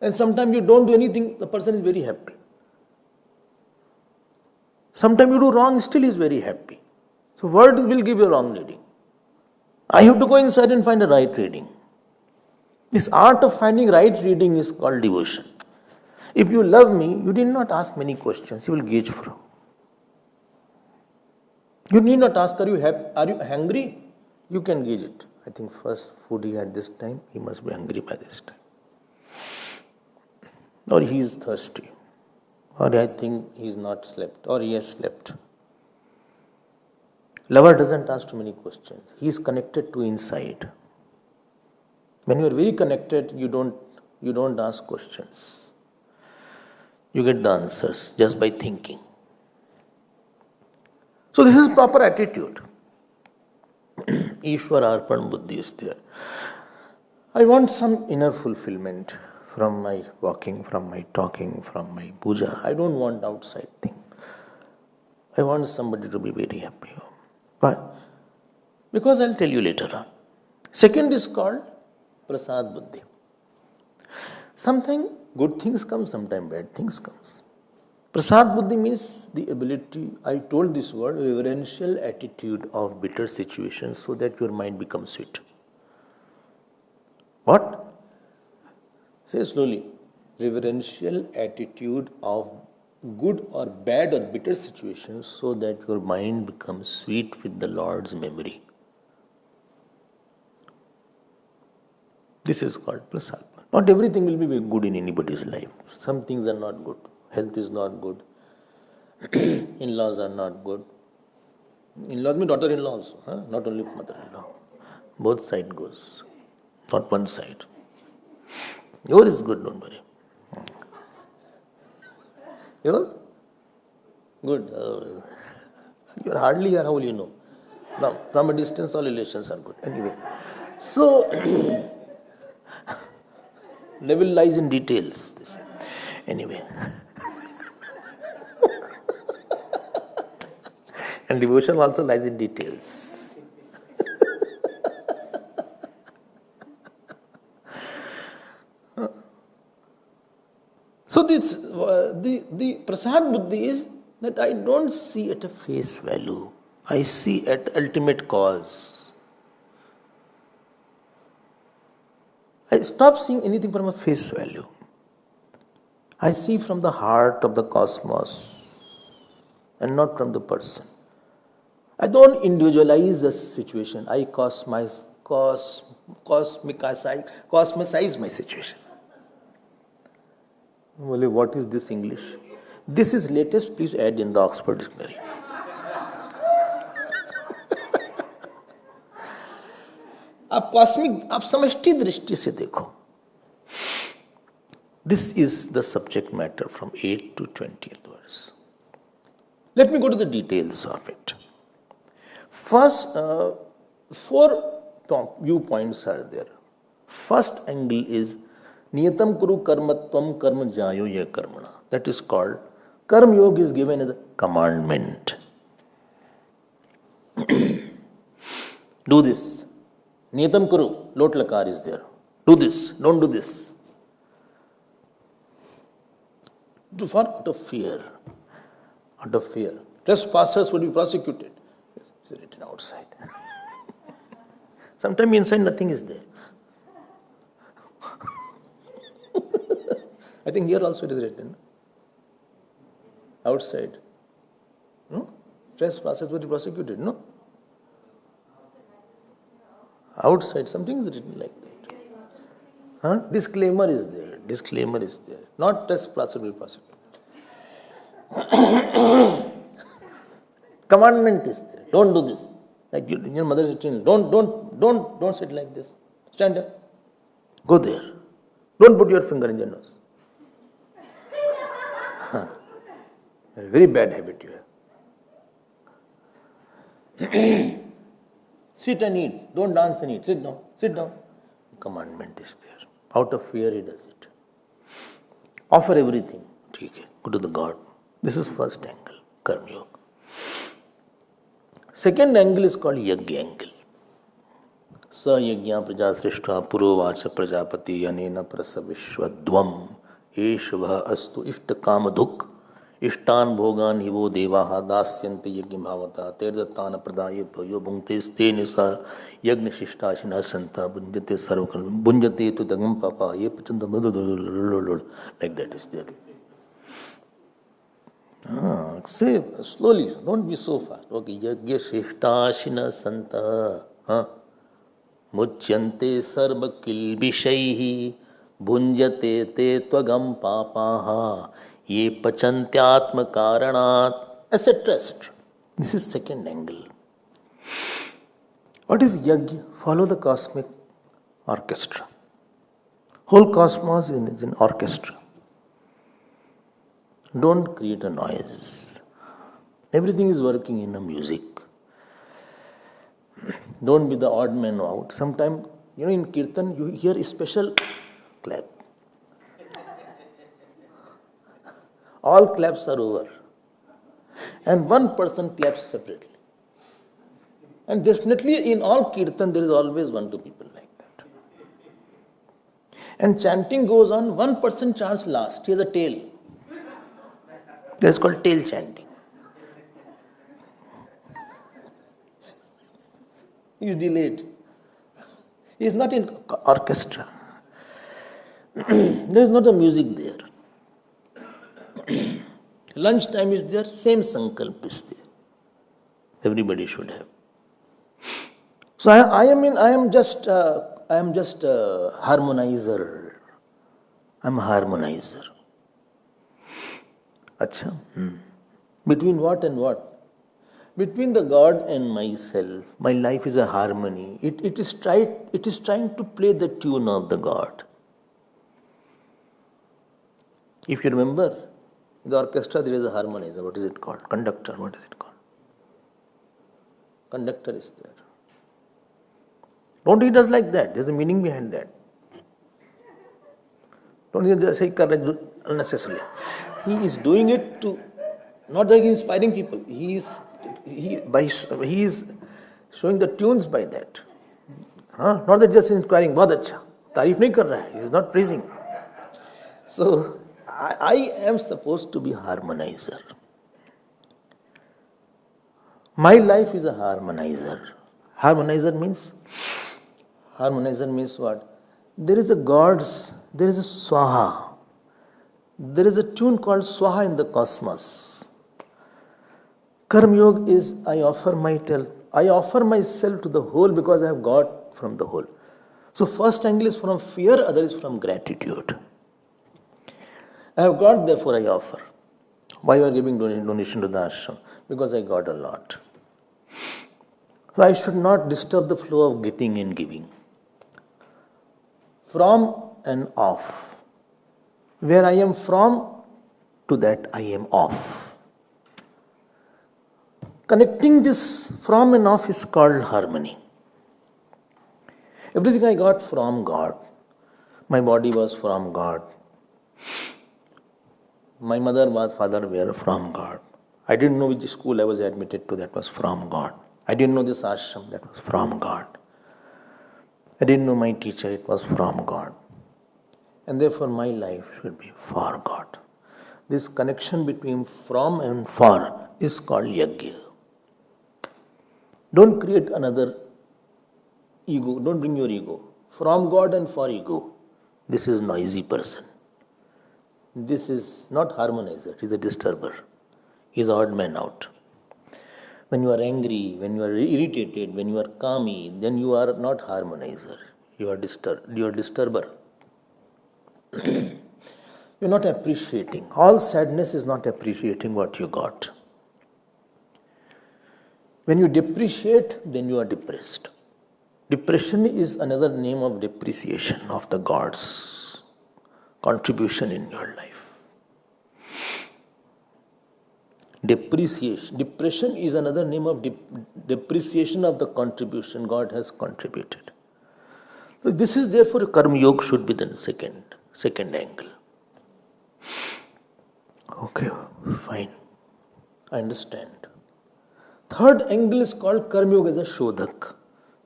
And sometimes you don't do anything, the person is very happy. Sometimes you do wrong, still he is very happy. So world will give you a wrong reading. I have to go inside and find a right reading. This art of finding right reading is called devotion. If you love me, you need not ask many questions. You will gauge from. You need not ask, are you hungry? You can gauge it. I think first food he had this time, he must be hungry by this time. Or he is thirsty. Or I think he is not slept. Or he has slept. Lover doesn't ask too many questions. He is connected to inside. When you are very connected, you don't ask questions. You get the answers just by thinking. So this is proper attitude. Ishwara Arpan Buddhi is there. I want some inner fulfillment from my walking, from my talking, from my puja. I don't want outside thing. I want somebody to be very happy. Why? Because I'll tell you later on. Second is called Prasad Buddhi. Sometimes good things come, sometimes bad things comes. Prasad Buddhi means the ability, I told this word, reverential attitude of bitter situations so that your mind becomes sweet. What? Say slowly. Reverential attitude of good or bad or bitter situations so that your mind becomes sweet with the Lord's memory. This is called prasad. Not everything will be good in anybody's life. Some things are not good. Health is not good. In-laws are not good. In-laws mean daughter-in-law also, not only mother-in-law. Both sides goes, not one side. Your is good, don't worry. Your? Good. You are hardly here, how will you know? From a distance, all relations are good. Anyway, so devil lies in details. Anyway. And devotion also lies in details. So this, the prasad buddhi is that I don't see at a face value. I see at the ultimate cause. I stop seeing anything from a face value. I see from the heart of the cosmos and not from the person. I don't individualize the situation. I cosmicize my situation. Well, what is this English? This is latest, please add in the Oxford Dictionary. आप cosmic, आप समष्टि दृष्टि से देखो. This is the subject matter from 8th to 20th verse. Let me go to the details of it. First, 4 viewpoints are there. First angle is Niyatam Kuru Karmatvam Karma Jayo Ya Karmana. That is called, Karma Yoga is given as a commandment. Do this. Niyatam Kuru, Lot Lakar is there. Do this, don't do this. For out of fear. Out of fear. Trespassers would be prosecuted. It's written outside. Sometimes inside nothing is there. I think here also it is written. Outside. No? Trespassers would be prosecuted, no? Outside, something is written like that. Huh? Disclaimer is there. Disclaimer is there. Not trespasser will be prosecuted. Commandment is there. Don't do this. Like your mother is telling you, don't sit like this. Stand up. Go there. Don't put your finger in your nose. A very bad habit you have. Sit and eat. Don't dance and eat. Sit down. Sit down. Commandment is there. Out of fear he does it. Offer everything. Go to the God. This is first angle. Karma Yoga. Second angle is called Yajna angle. Sa yajna praja srishta purovacha prajapati anena prasa vishwadvam eshvah astu ishta kamaduk ishtan bhogan hivo devaha dasyante yajna bhavata terdattana pradaye bhayo bhungte ste nisa yajna shishtasina santa bunjate sarvakal bunjate tu dagam papa ye pachanda like that is there. Say slowly, don't be so fast. Okay, yajna shishtasina santa. Muchyante sarva kilbishaihi bhunjate te tvagam papaha ye pachantyatma karanat, etc. etc. This is second angle. What is yajna? Follow the cosmic orchestra. Whole cosmos is in orchestra. Don't create a noise. Everything is working in a music. Don't be the odd man out. Sometimes, in Kirtan, you hear a special clap. All claps are over. And one person claps separately. And definitely in all Kirtan, there is always 1-2 people like that. And chanting goes on, one person chants last. He has a tail. That's called tail chanting. He is delayed. He is not in orchestra. There is not a music there. Lunch time is there, same sankalp is there. Everybody should have. So I am just a harmonizer. I'm a harmonizer. Acha. Between what and what? Between the God and myself, my life is a harmony. It is trying to play the tune of the God. If you remember, in the orchestra there is a harmonizer. What is it called? Conductor. What is it called? Conductor is there. Don't he does like that? There's a meaning behind that. Don't he just say unnecessarily. He is doing it to, not that he is inspiring people. He is showing the tunes by that. Not that just inquiring, bahut acha. Tareef nahi kar raha hai. He is not praising. So, I am supposed to be harmonizer. My life is a harmonizer. Harmonizer means what? There is a swaha. There is a tune called swaha in the cosmos. Karma Yoga is I offer myself to the whole because I have got from the whole. So first angle is from fear, other is from gratitude. I have got, therefore I offer. Why you are giving donation to the ashram? Because I got a lot. So I should not disturb the flow of getting and giving. From and off. Where I am from, to that I am off. Connecting this from and off is called harmony. Everything I got from God. My body was from God. My mother and father were from God. I didn't know which school I was admitted to, that was from God. I didn't know this ashram, that was from God. I didn't know my teacher, it was from God. And therefore my life should be for God. this connection between from and for is called yajna. Don't create another ego, don't bring your ego. From God and for ego. This is noisy person. This is not harmonizer, he is a disturber. He is odd man out. When you are angry, when you are irritated, when you are calmy, then you are not harmonizer. You are disturber. You are not appreciating. All sadness is not appreciating what you got. When you depreciate, then you are depressed. Depression is another name of depreciation of the God's contribution in your life. Depression is another name of depreciation of the contribution God has contributed. So this is therefore Karma Yoga should be the second angle. Okay, fine. I understand. Third angle is called Karma Yoga as a Shodhak.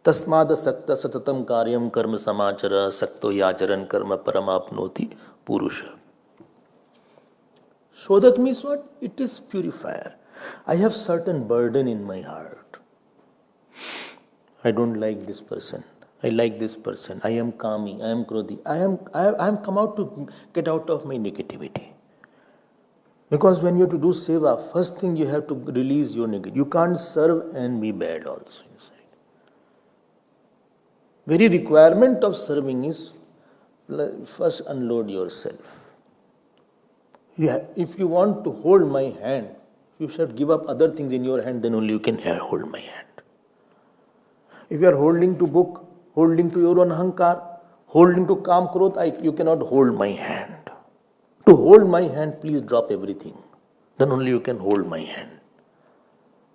Tasmada sakta satatam karyam karma samachara sakto yacharan karma paramapnoti purusha. Shodhak means what? It is purifier. I have certain burden in my heart. I don't like this person. I like this person. I am kami. I am krodhi. I am come out to get out of my negativity. Because when you have to do seva, first thing you have to release your negativity. You can't serve and be bad also inside. Very requirement of serving is first unload yourself. If you want to hold my hand, you should give up other things in your hand, then only you can hold my hand. If you are holding to book, holding to your own ahankar, holding to kam krodh, you cannot hold my hand. To hold my hand, please drop everything. Then only you can hold my hand.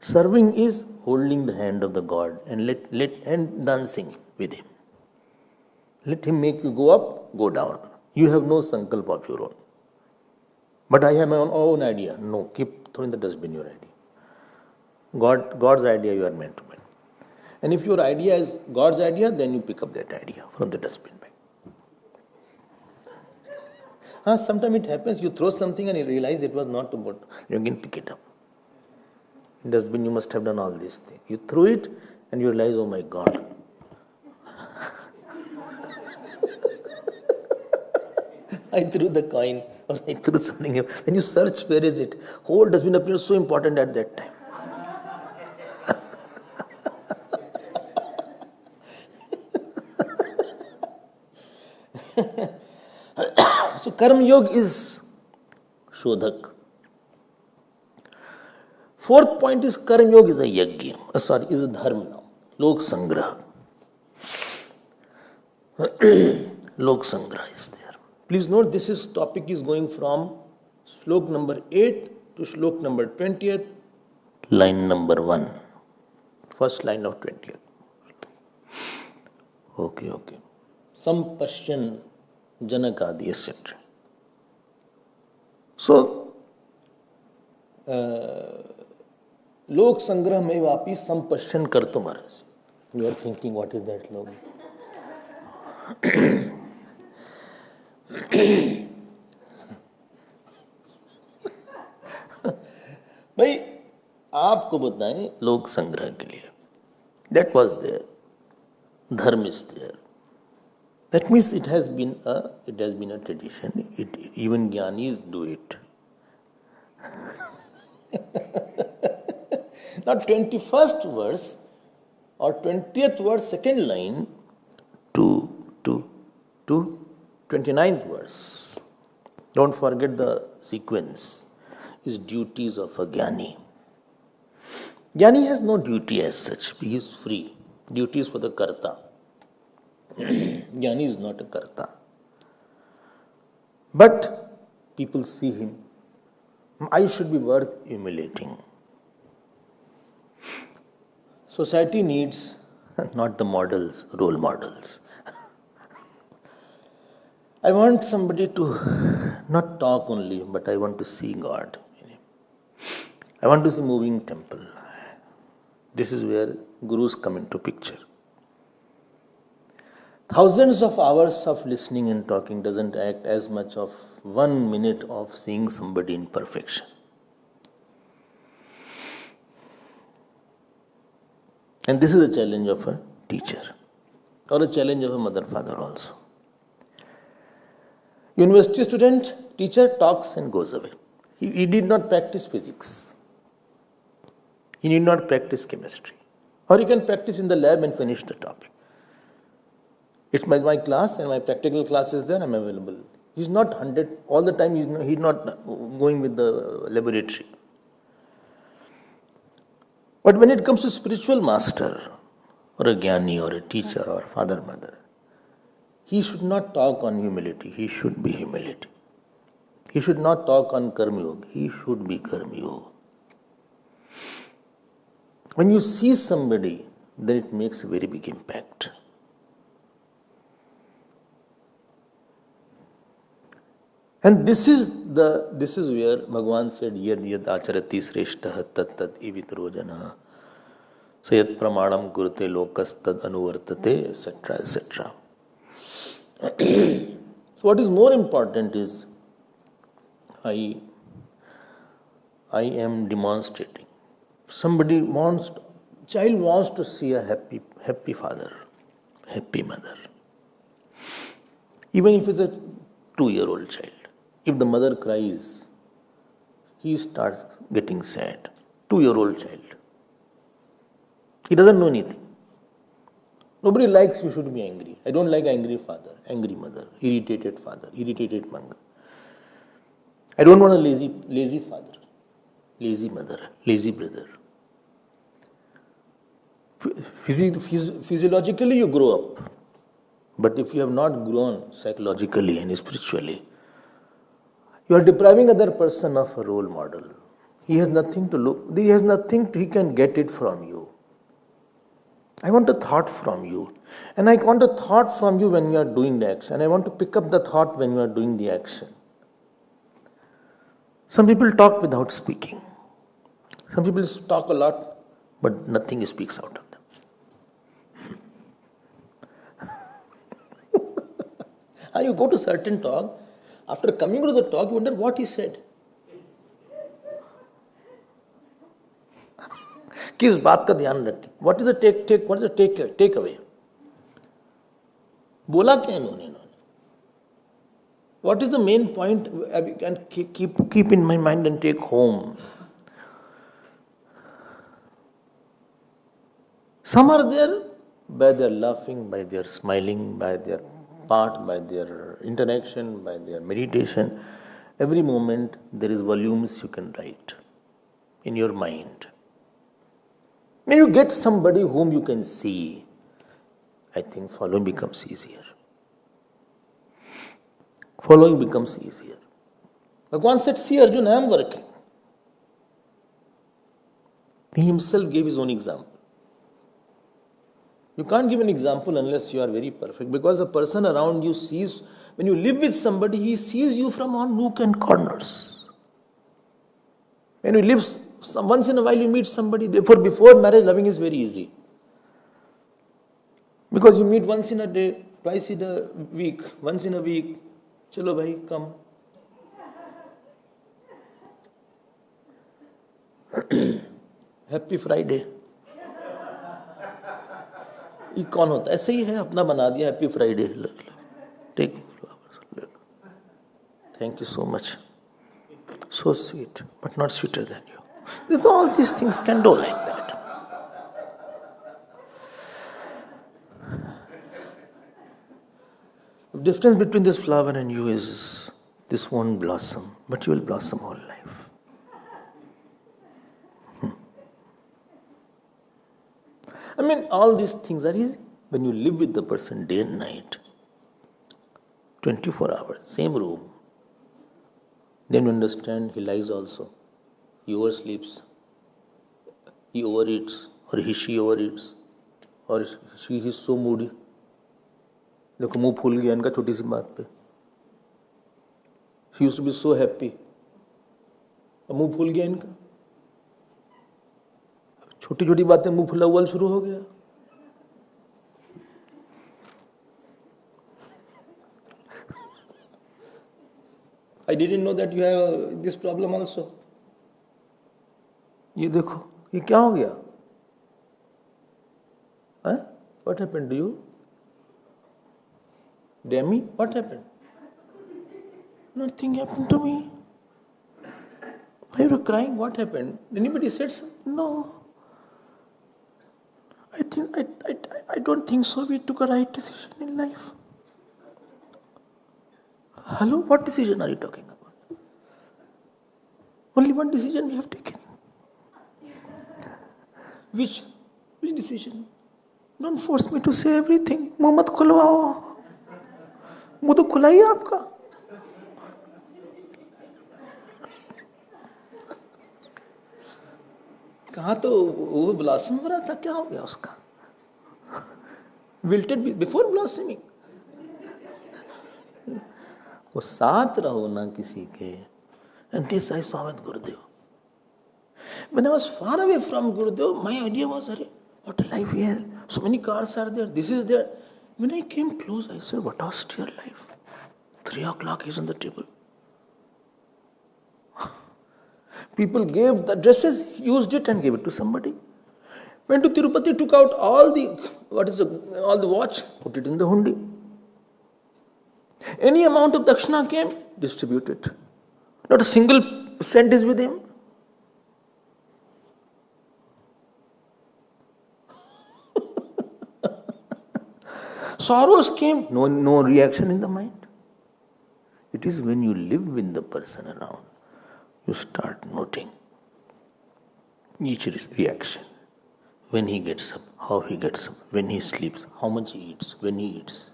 Serving is holding the hand of the God and dancing with Him. Let Him make you go up, go down. You have no sankalp of your own. But I have my own idea. No, keep throwing the dustbin your idea. God's idea you are meant to make. And if your idea is God's idea, then you pick up that idea from the dustbin bag. Sometimes it happens, you throw something and you realize it was not about, you again pick it up. In dustbin you must have done all these things. You throw it and you realize, oh my God. I threw the coin or I threw something else. Then you search, where is it? Whole dustbin appears so important at that time. So Karma Yoga is Shodhak. Fourth point is Karma Yoga is a yajna. Is a Dharma now. Loksangraha. Loksangraha is there. Please note this topic is going from slok number 8 to slok number 20th, line number 1. First line of 20th. Okay. Sampashyan Janakadi, etc. So, Loksangraha mein vapi sampashyan kartu maharaj. You are thinking, what is that log? भाई आपको बताएं लोक संग्रह के लिए that was there, dharma is there. That means it has been a tradition. Even Gyaanis do it. Now 21st verse or 20th verse, second line to 29th verse. Don't forget the sequence. Is duties of a Gyaani. Gyaani has no duty as such. He is free. Duty is for the karta. Gyaani is not a karta. But people see him. I should be worth emulating. Society needs not the models, role models. I want somebody to not talk only, but I want to see God. I want to see moving temple. This is where gurus come into picture. Thousands of hours of listening and talking doesn't act as much of 1 minute of seeing somebody in perfection. And this is a challenge of a teacher or a challenge of a mother, father also. University student, teacher talks and goes away. He did not practice physics. He need not practice chemistry. Or he can practice in the lab and finish the topic. It's my class and my practical class is there, I'm available. He's not 100, all the time he's not going with the laboratory. But when it comes to spiritual master, or a Gyaani, or a teacher, or father, mother, he should not talk on humility, he should be humility. He should not talk on karma yoga, he should be karma yoga. When you see somebody, then it makes a very big impact. And this is where Bhagavan said, Yad yad acharati sreshtah tat tat evitro jana sayat pramanam kurte lokas tad anuvartate, etc., etc. So what is more important is I am demonstrating. Child wants to see a happy father, happy mother. Even if it's a 2-year-old child. If the mother cries, he starts getting sad. 2-year-old child. He doesn't know anything. Nobody likes you should be angry. I don't like angry father, angry mother, irritated father, irritated mother. I don't want a lazy father, lazy mother, lazy brother. Physiologically you grow up. But if you have not grown psychologically and spiritually, you are depriving other person of a role model. He has nothing to look, he has nothing, he can get it from you. I want a thought from you. And I want a thought from you when you are doing the action. I want to pick up the thought when you are doing the action. Some people talk without speaking. Some people talk a lot, but nothing speaks out of them. And you go to certain talk, after coming to the talk, you wonder what he said. किस बात का ध्यान रखें? What is the take away? बोला क्या इन्होंने? What is the main point I can keep in my mind and take home? Some are there by their laughing, by their smiling, by their part, by their interaction, by their meditation. Every moment there is volumes you can write in your mind. When you get somebody whom you can see, I think following becomes easier. Following becomes easier. Bhagavan said, see Arjun, I am working. He himself gave his own example. You can't give an example unless you are very perfect, because a person around you sees, when you live with somebody, he sees you from all nook and corners. When you live, once in a while you meet somebody, therefore before marriage loving is very easy. Because you meet once in a day, twice in a week, once in a week, chalo bhai, come. Happy Friday. ये कौन होता है? ऐसे ही है, अपना बना दिया happy Friday. Take flowers. Thank you so much. So sweet, but not sweeter than you. All these things can do like that. The difference between this flower and you is this won't blossom, but you will blossom all life. I mean, all these things are easy. When you live with the person day and night, 24 hours, same room, then you understand he lies also. He oversleeps, he overeats, or she overeats, or she is so moody. देखो मुंह फूल गया इनका छोटी सी बात पे. She used to be so happy. अब मुंह फूल गया इनका. छोटी छोटी बातें मुंह फुला हुआ शुरू हो गया. I didn't know that you have this problem also. ये देखो, ये क्या हो गया? Huh? What happened to you? Demi, what happened? Nothing happened to me. Why are you crying? What happened? Anybody said something? No. I don't think so. We took a right decision in life. Hello? What decision are you talking about? Only one decision we have taken. Which decision? Don't force me to say everything. मुंह मत खुलवाओ. मुंह तो खुला ही है आपका. कहाँ तो वो ब्लॉसम हो रहा था, क्या हो गया उसका? Wilted before blossoming. वो साथ रहो ना किसी के. And this I saw with Gurudev. When I was far away from Gurudev, my idea was, what a life he has. So many cars are there. This is there. When I came close, I said, what austere life. 3 o'clock is on the table. People gave the dresses, used it and gave it to somebody. Went to Tirupati, took out all the watch, put it in the hundi. Any amount of dakshina came, distributed. Not a single cent is with him. Sorrows came, no reaction in the mind. It is when you live with the person around, you start noting each reaction. When he gets up, how he gets up, when he sleeps, how much he eats, when he eats.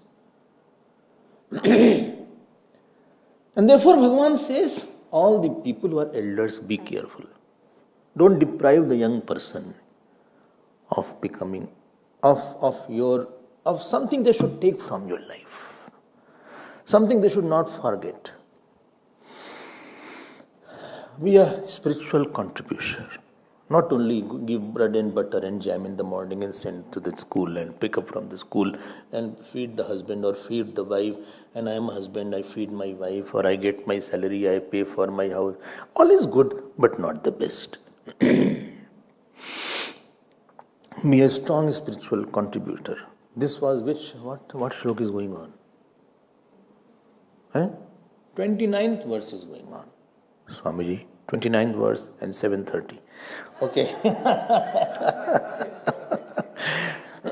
And therefore Bhagavan says, all the people who are elders, be careful. Don't deprive the young person of becoming, of something they should take from your life. Something they should not forget. Be a spiritual contributor. Not only give bread and butter and jam in the morning and send to the school and pick up from the school and feed the husband or feed the wife. And I am a husband, I feed my wife, or I get my salary, I pay for my house. All is good, but not the best. Be a strong spiritual contributor. This was what shlok is going on? 29th verse is going on. Swamiji, 29th verse and 7:30. Okay.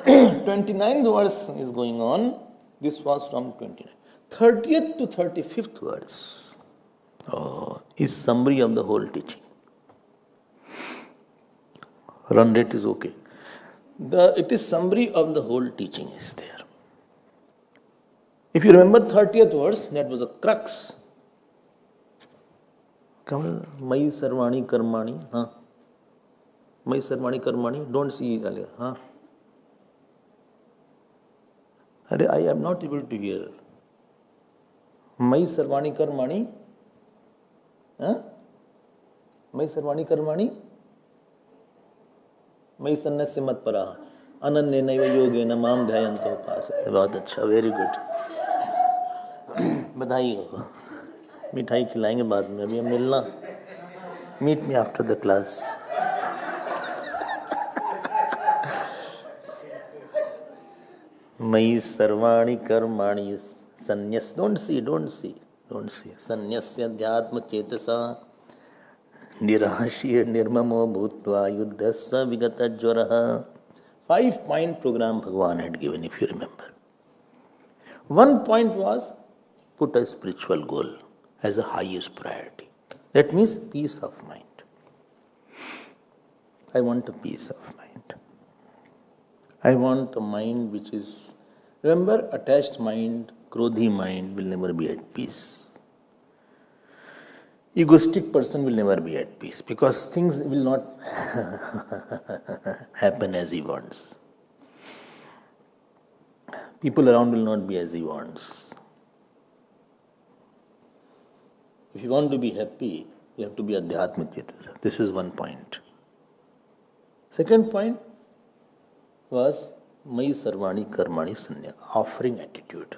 29th verse is going on. This was from 29th. 30th to 35th verse is summary of the whole teaching. Run rate is okay. It is summary of the whole teaching is there. If you remember 30th verse, that was a crux. Mai sarvani karmani. Mai sarvani karmani. Don't see earlier. I am not able to hear. Mai sarvani karmani. Mai sarvani karmani. Mai sannasya mat paraha. Ananya naiva yogena mam dhyayanto upasate. बहुत अच्छा, very good. बधाई हो. मिठाई खिलाएंगे बाद में. अभी हम मिलना. Meet me after the class. मयि सर्वाणि कर्माणि संन्यस. Don't see. संन्यस्य अध्यात्म चेतसा निराशीर निर्ममो भूत्वा युद्धस्व विगत ज्वरः. 5-point program Bhagavan had given, if you remember. One point was put a spiritual goal as a highest priority. That means peace of mind. I want a peace of mind. I want a mind which is, remember, attached mind, krodhi mind will never be at peace. Egoistic person will never be at peace because things will not happen as he wants. People around will not be as he wants. If you want to be happy, you have to be adhyatma chetasa. This is one point. Second point was Mai Sarvani Karmani Sanya, offering attitude.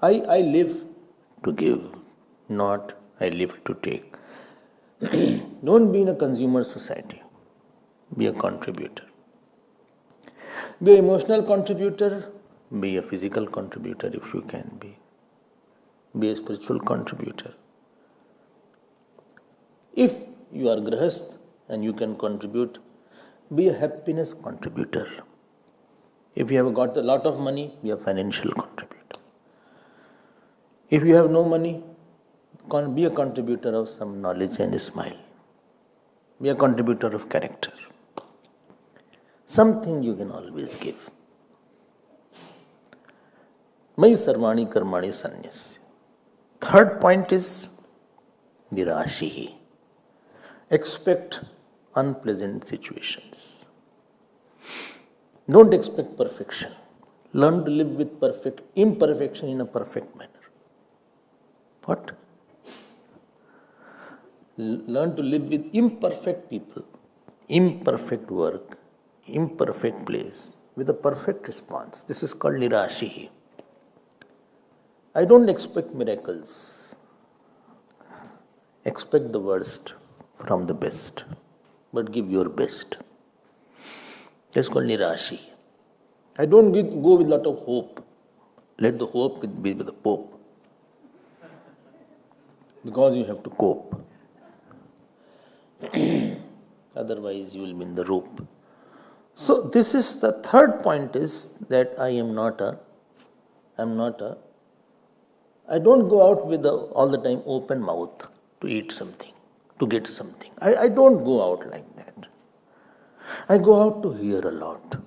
I live to give, not I live to take. Don't be in a consumer society. Be a contributor. Be an emotional contributor. Be a physical contributor if you can be. Be a spiritual contributor. If you are grahast and you can contribute, be a happiness contributor. If you have got a lot of money, be a financial contributor. If you have no money, be a contributor of some knowledge and a smile. Be a contributor of character. Something you can always give. Mai sarvani karmani sanyasi. Third point is nirashihi. Expect unpleasant situations. Don't expect perfection. Learn to live with imperfection in a perfect manner. What? Learn to live with imperfect people, imperfect work, imperfect place, with a perfect response. This is called nirashihi. I don't expect miracles. Expect the worst from the best, but give your best. That's called nirashi. I don't go with a lot of hope. Let the hope be with the Pope. Because you have to cope. Otherwise you will be in the rope. So this is the third point, is that I don't go out with all the time open mouth to eat something, to get something. I don't go out like that. I go out to hear a lot.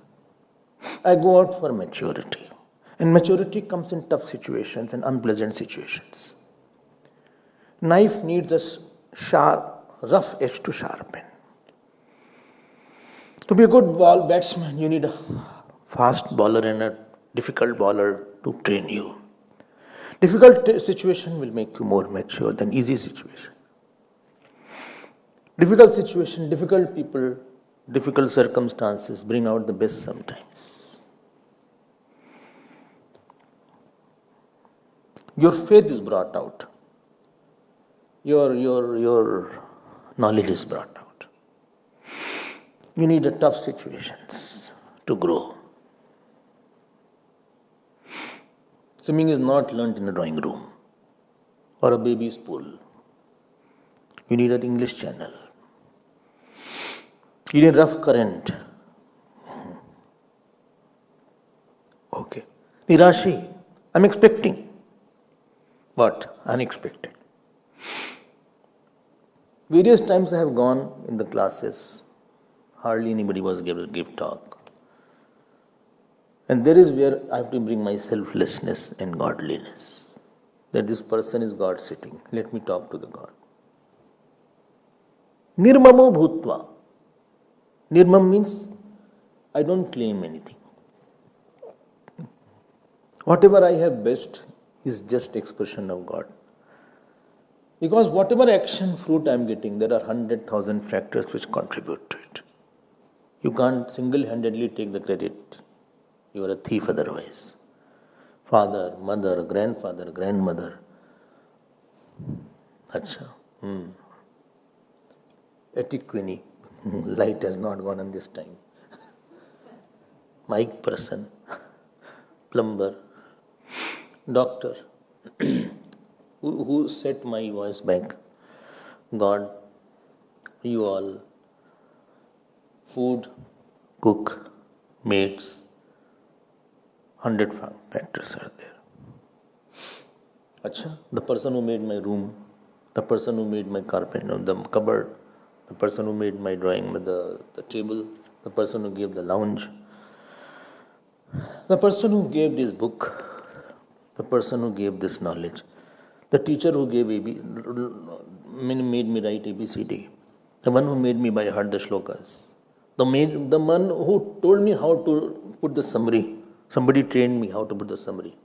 I go out for maturity. And maturity comes in tough situations and unpleasant situations. Knife needs a rough edge to sharpen. To be a good batsman, you need a fast bowler and a difficult bowler to train you. Difficult situation will make you more mature than easy situation. Difficult situation, difficult people, difficult circumstances bring out the best sometimes. Your faith is brought out. Your knowledge is brought out. You need a tough situations to grow. Swimming is not learnt in a drawing room or a baby's pool. You need an English channel. You need rough current. Okay. Nirashi. I'm expecting. What? Unexpected. Various times I have gone in the classes. Hardly anybody was able to give talk. And there is where I have to bring my selflessness and godliness. That this person is God sitting. Let me talk to the God. Nirmamo bhutva. Nirmam means I don't claim anything. Whatever I have best is just expression of God. Because whatever action fruit I am getting, there are 100,000 factors which contribute to it. You can't single-handedly take the credit. You are a thief otherwise. Father, mother, grandfather, grandmother. Acha. Etiquette. Light has not gone on this time. Mic person. Plumber. Doctor. Who set my voice back? God. You all. Food. Cook. Maids. 100 factors are there. Acha, the person who made my room, the person who made my carpet, the cupboard, the person who made my drawing, the table, the person who gave the lounge, the person who gave this book, the person who gave this knowledge, the teacher who gave made me write ABCD, the one who made me by heart the shlokas, the one who told me how to put the summary. Somebody trained me how to put the summary.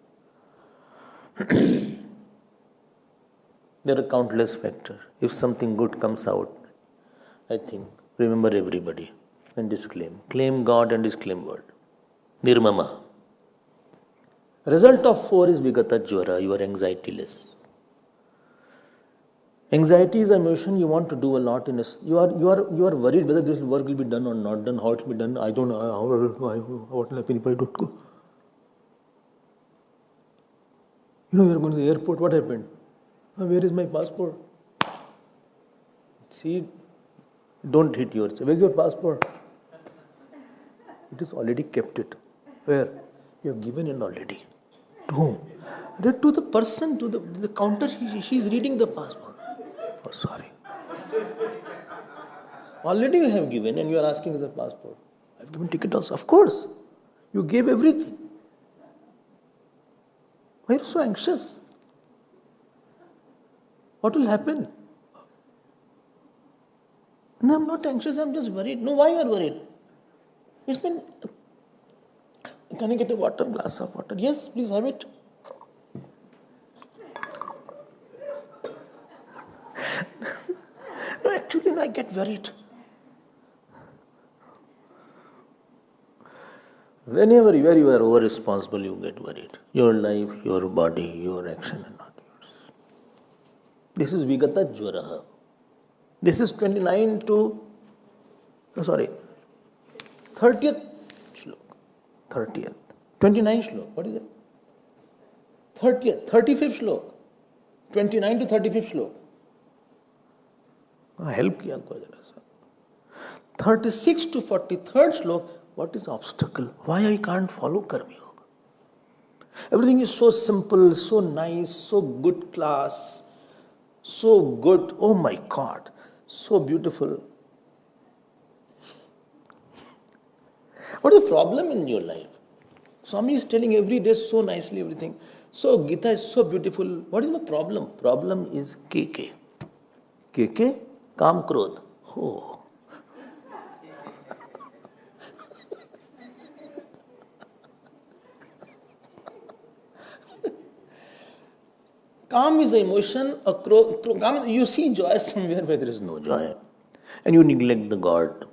There are countless factors. If something good comes out, I think, remember everybody and disclaim. Claim God and disclaim word. Nirmama. Result of 4 is Vigata Jvara, you are anxiety-less. Anxiety is an emotion you want to do a lot in a. You are worried whether this work will be done or not done, how it will be done. I don't know what will happen if I don't go. You're going to the airport. What happened? Where is my passport? See, don't hit your chest. Where's your passport? It is already kept it. Where? You have given it already. To whom? To the person, to the counter. She is reading the passport. Oh, sorry. Already you have given and you are asking for the passport. I have given ticket also. Of course. You gave everything. Why are you so anxious? What will happen? No, I'm not anxious, I'm just worried. No, why you are worried? It's been. Can I get a glass of water? Yes, please have it. No, actually, I get worried. Whenever you are over responsible, you get worried. Your life, your body, your action are not yours. This is Vigata Jwaraha. This is 29 to 30th shlok. 30th. 29 shlok. What is it? 35th shlok. 29 to 35th shlok. Help kiya koi jara sa. 36 to 43rd shlok. What is the obstacle? Why I can't follow Karma Yoga? Everything is so simple, so nice, so good class, so good. Oh my God, so beautiful. What is the problem in your life? Swami is telling every day so nicely everything. So Gita is so beautiful. What is the problem? Problem is KK. KK? Kam Krodh. Oh. Calm is an emotion. You see joy somewhere where there is no joy. And you neglect the God.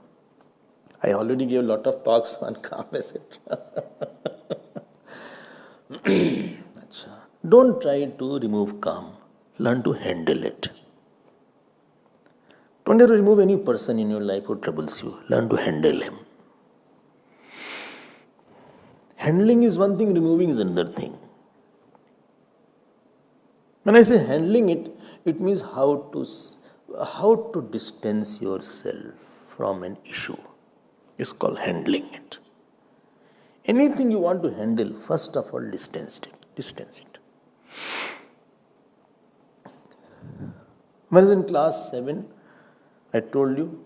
I already gave a lot of talks on calm, etc. Don't try to remove calm. Learn to handle it. Don't try to remove any person in your life who troubles you. Learn to handle him. Handling is one thing, removing is another thing. When I say handling it, it means how to distance yourself from an issue. It's called handling it. Anything you want to handle, first of all, distance it. When I was in class 7, I told you,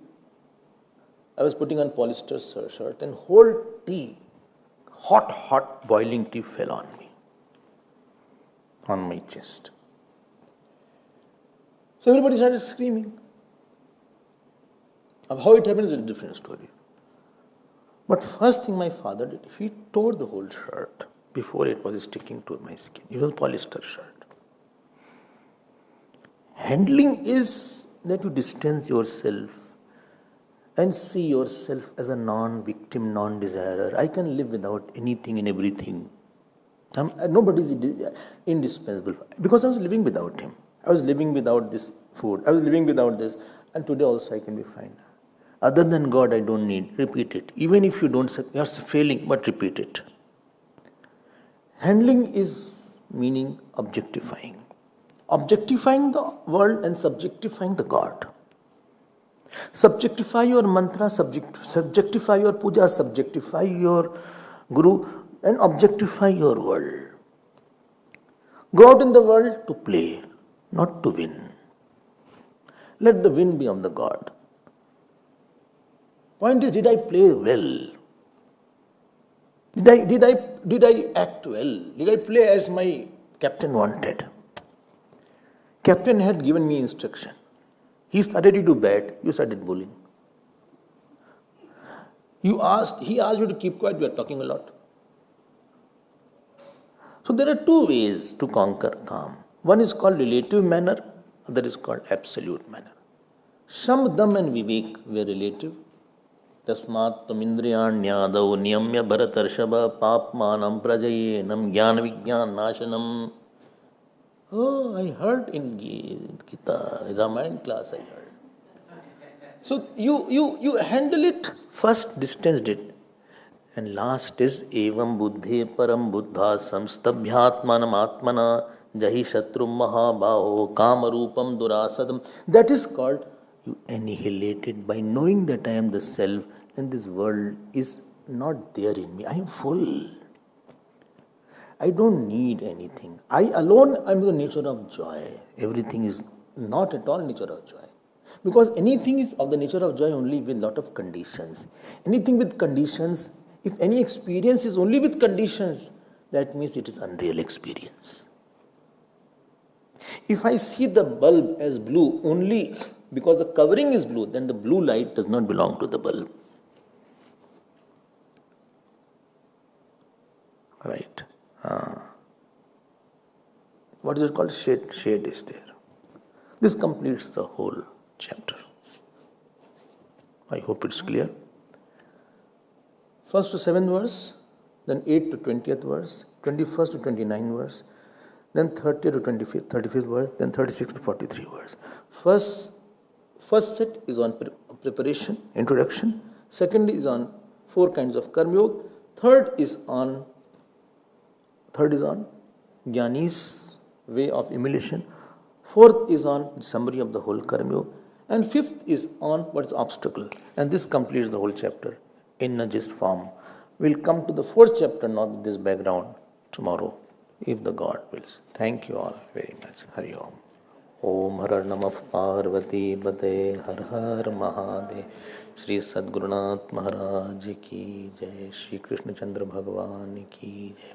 I was putting on polyester shirt and whole tea, hot boiling tea fell on me, on my chest. So everybody started screaming. How it happened is a different story. But first thing my father did, he tore the whole shirt before it was sticking to my skin. It was a polyester shirt. Handling is that you distance yourself and see yourself as a non-victim, non-desirer. I can live without anything and everything. Nobody is indispensable. Because I was living without him. I was living without this food. I was living without this. And today also I can be fine. Other than God, I don't need. Repeat it. Even if you are failing, but repeat it. Handling is meaning objectifying. Objectifying the world and subjectifying the God. Subjectify your mantra, subjectify your puja, subjectify your guru, and objectify your world. Go out in the world to play, not to win. Let the win be of the God. Point is, did I play well? Did I act well? Did I play as my captain wanted? Captain had given me instruction. He started you to bat, you started bowling. He asked you to keep quiet, you are talking a lot. So there are two ways to conquer calm. One is called relative manner, other is called absolute manner. Sham, Dam and Vivek were relative. Tasmat tamindriyanyadav niyamya bharatarshava papmanam prajayenam Gyaani Vigyan nashanam. Oh, I heard in Gita, Ramayana class I heard. So you handle it first, distanced it. And last is evam buddhe param buddha samstabhyatmanam atmana jahi shatrum mahabaho kamarupam durasadam. That is called you annihilated by knowing that I am the self and this world is not there in me. I am full. I don't need anything. I alone am the nature of joy. Everything is not at all nature of joy. Because anything is of the nature of joy only with lot of conditions. Anything with conditions, if any experience is only with conditions, that means it is unreal experience. If I see the bulb as blue only because the covering is blue, then the blue light does not belong to the bulb. Right. What is it called? Shade is there. This completes the whole chapter. I hope it's clear. First to 7th verse, then 8th to 20th verse, 21st to 29th verse, then 30th to 35th verse, then 36 to 43 verse. First set is on preparation, introduction. Second is on 4 kinds of karma yoga. Third is on Gyaani's way of emulation. Fourth is on summary of the whole karma yoga. And fifth is on what is obstacle. And this completes the whole chapter in a gist form. We'll come to the 4th chapter now with this background tomorrow, if the God wills. Thank you all very much. Hari Om. Om Har Namah Parvati Bate Har Har Mahadev. Shri Sadgurunath Maharaj Ki Jai. Shri Krishna Chandra Bhagavan Ki Jai.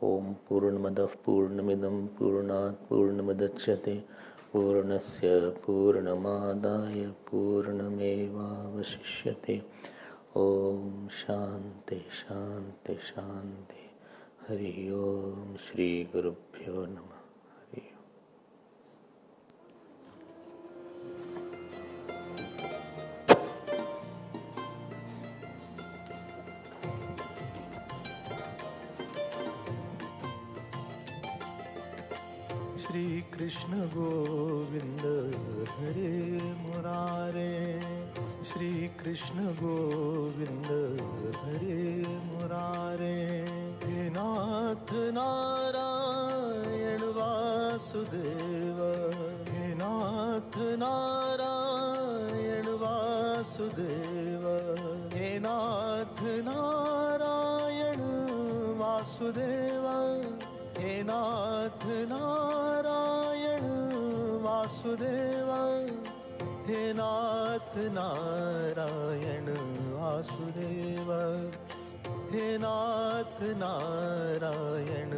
Om Purnamadav Purnamidam Purnat Purnamadachyate Purnasya Purnamadaya Purnameva Vasishyate. Om Shanti Shanti Shanti. Hari Om. Shri Gurubhyo Namah. Shri Krishna Govinda Hare Murare. Shri Krishna Govinda Hare Murare. He Nath Narayan Vasudeva. He Nath Narayan Vasudeva. He Nath Narayan Vasudeva. He Nath Narayan Vasudeva. He Nath Narayan Vasudeva. He Nath Narayan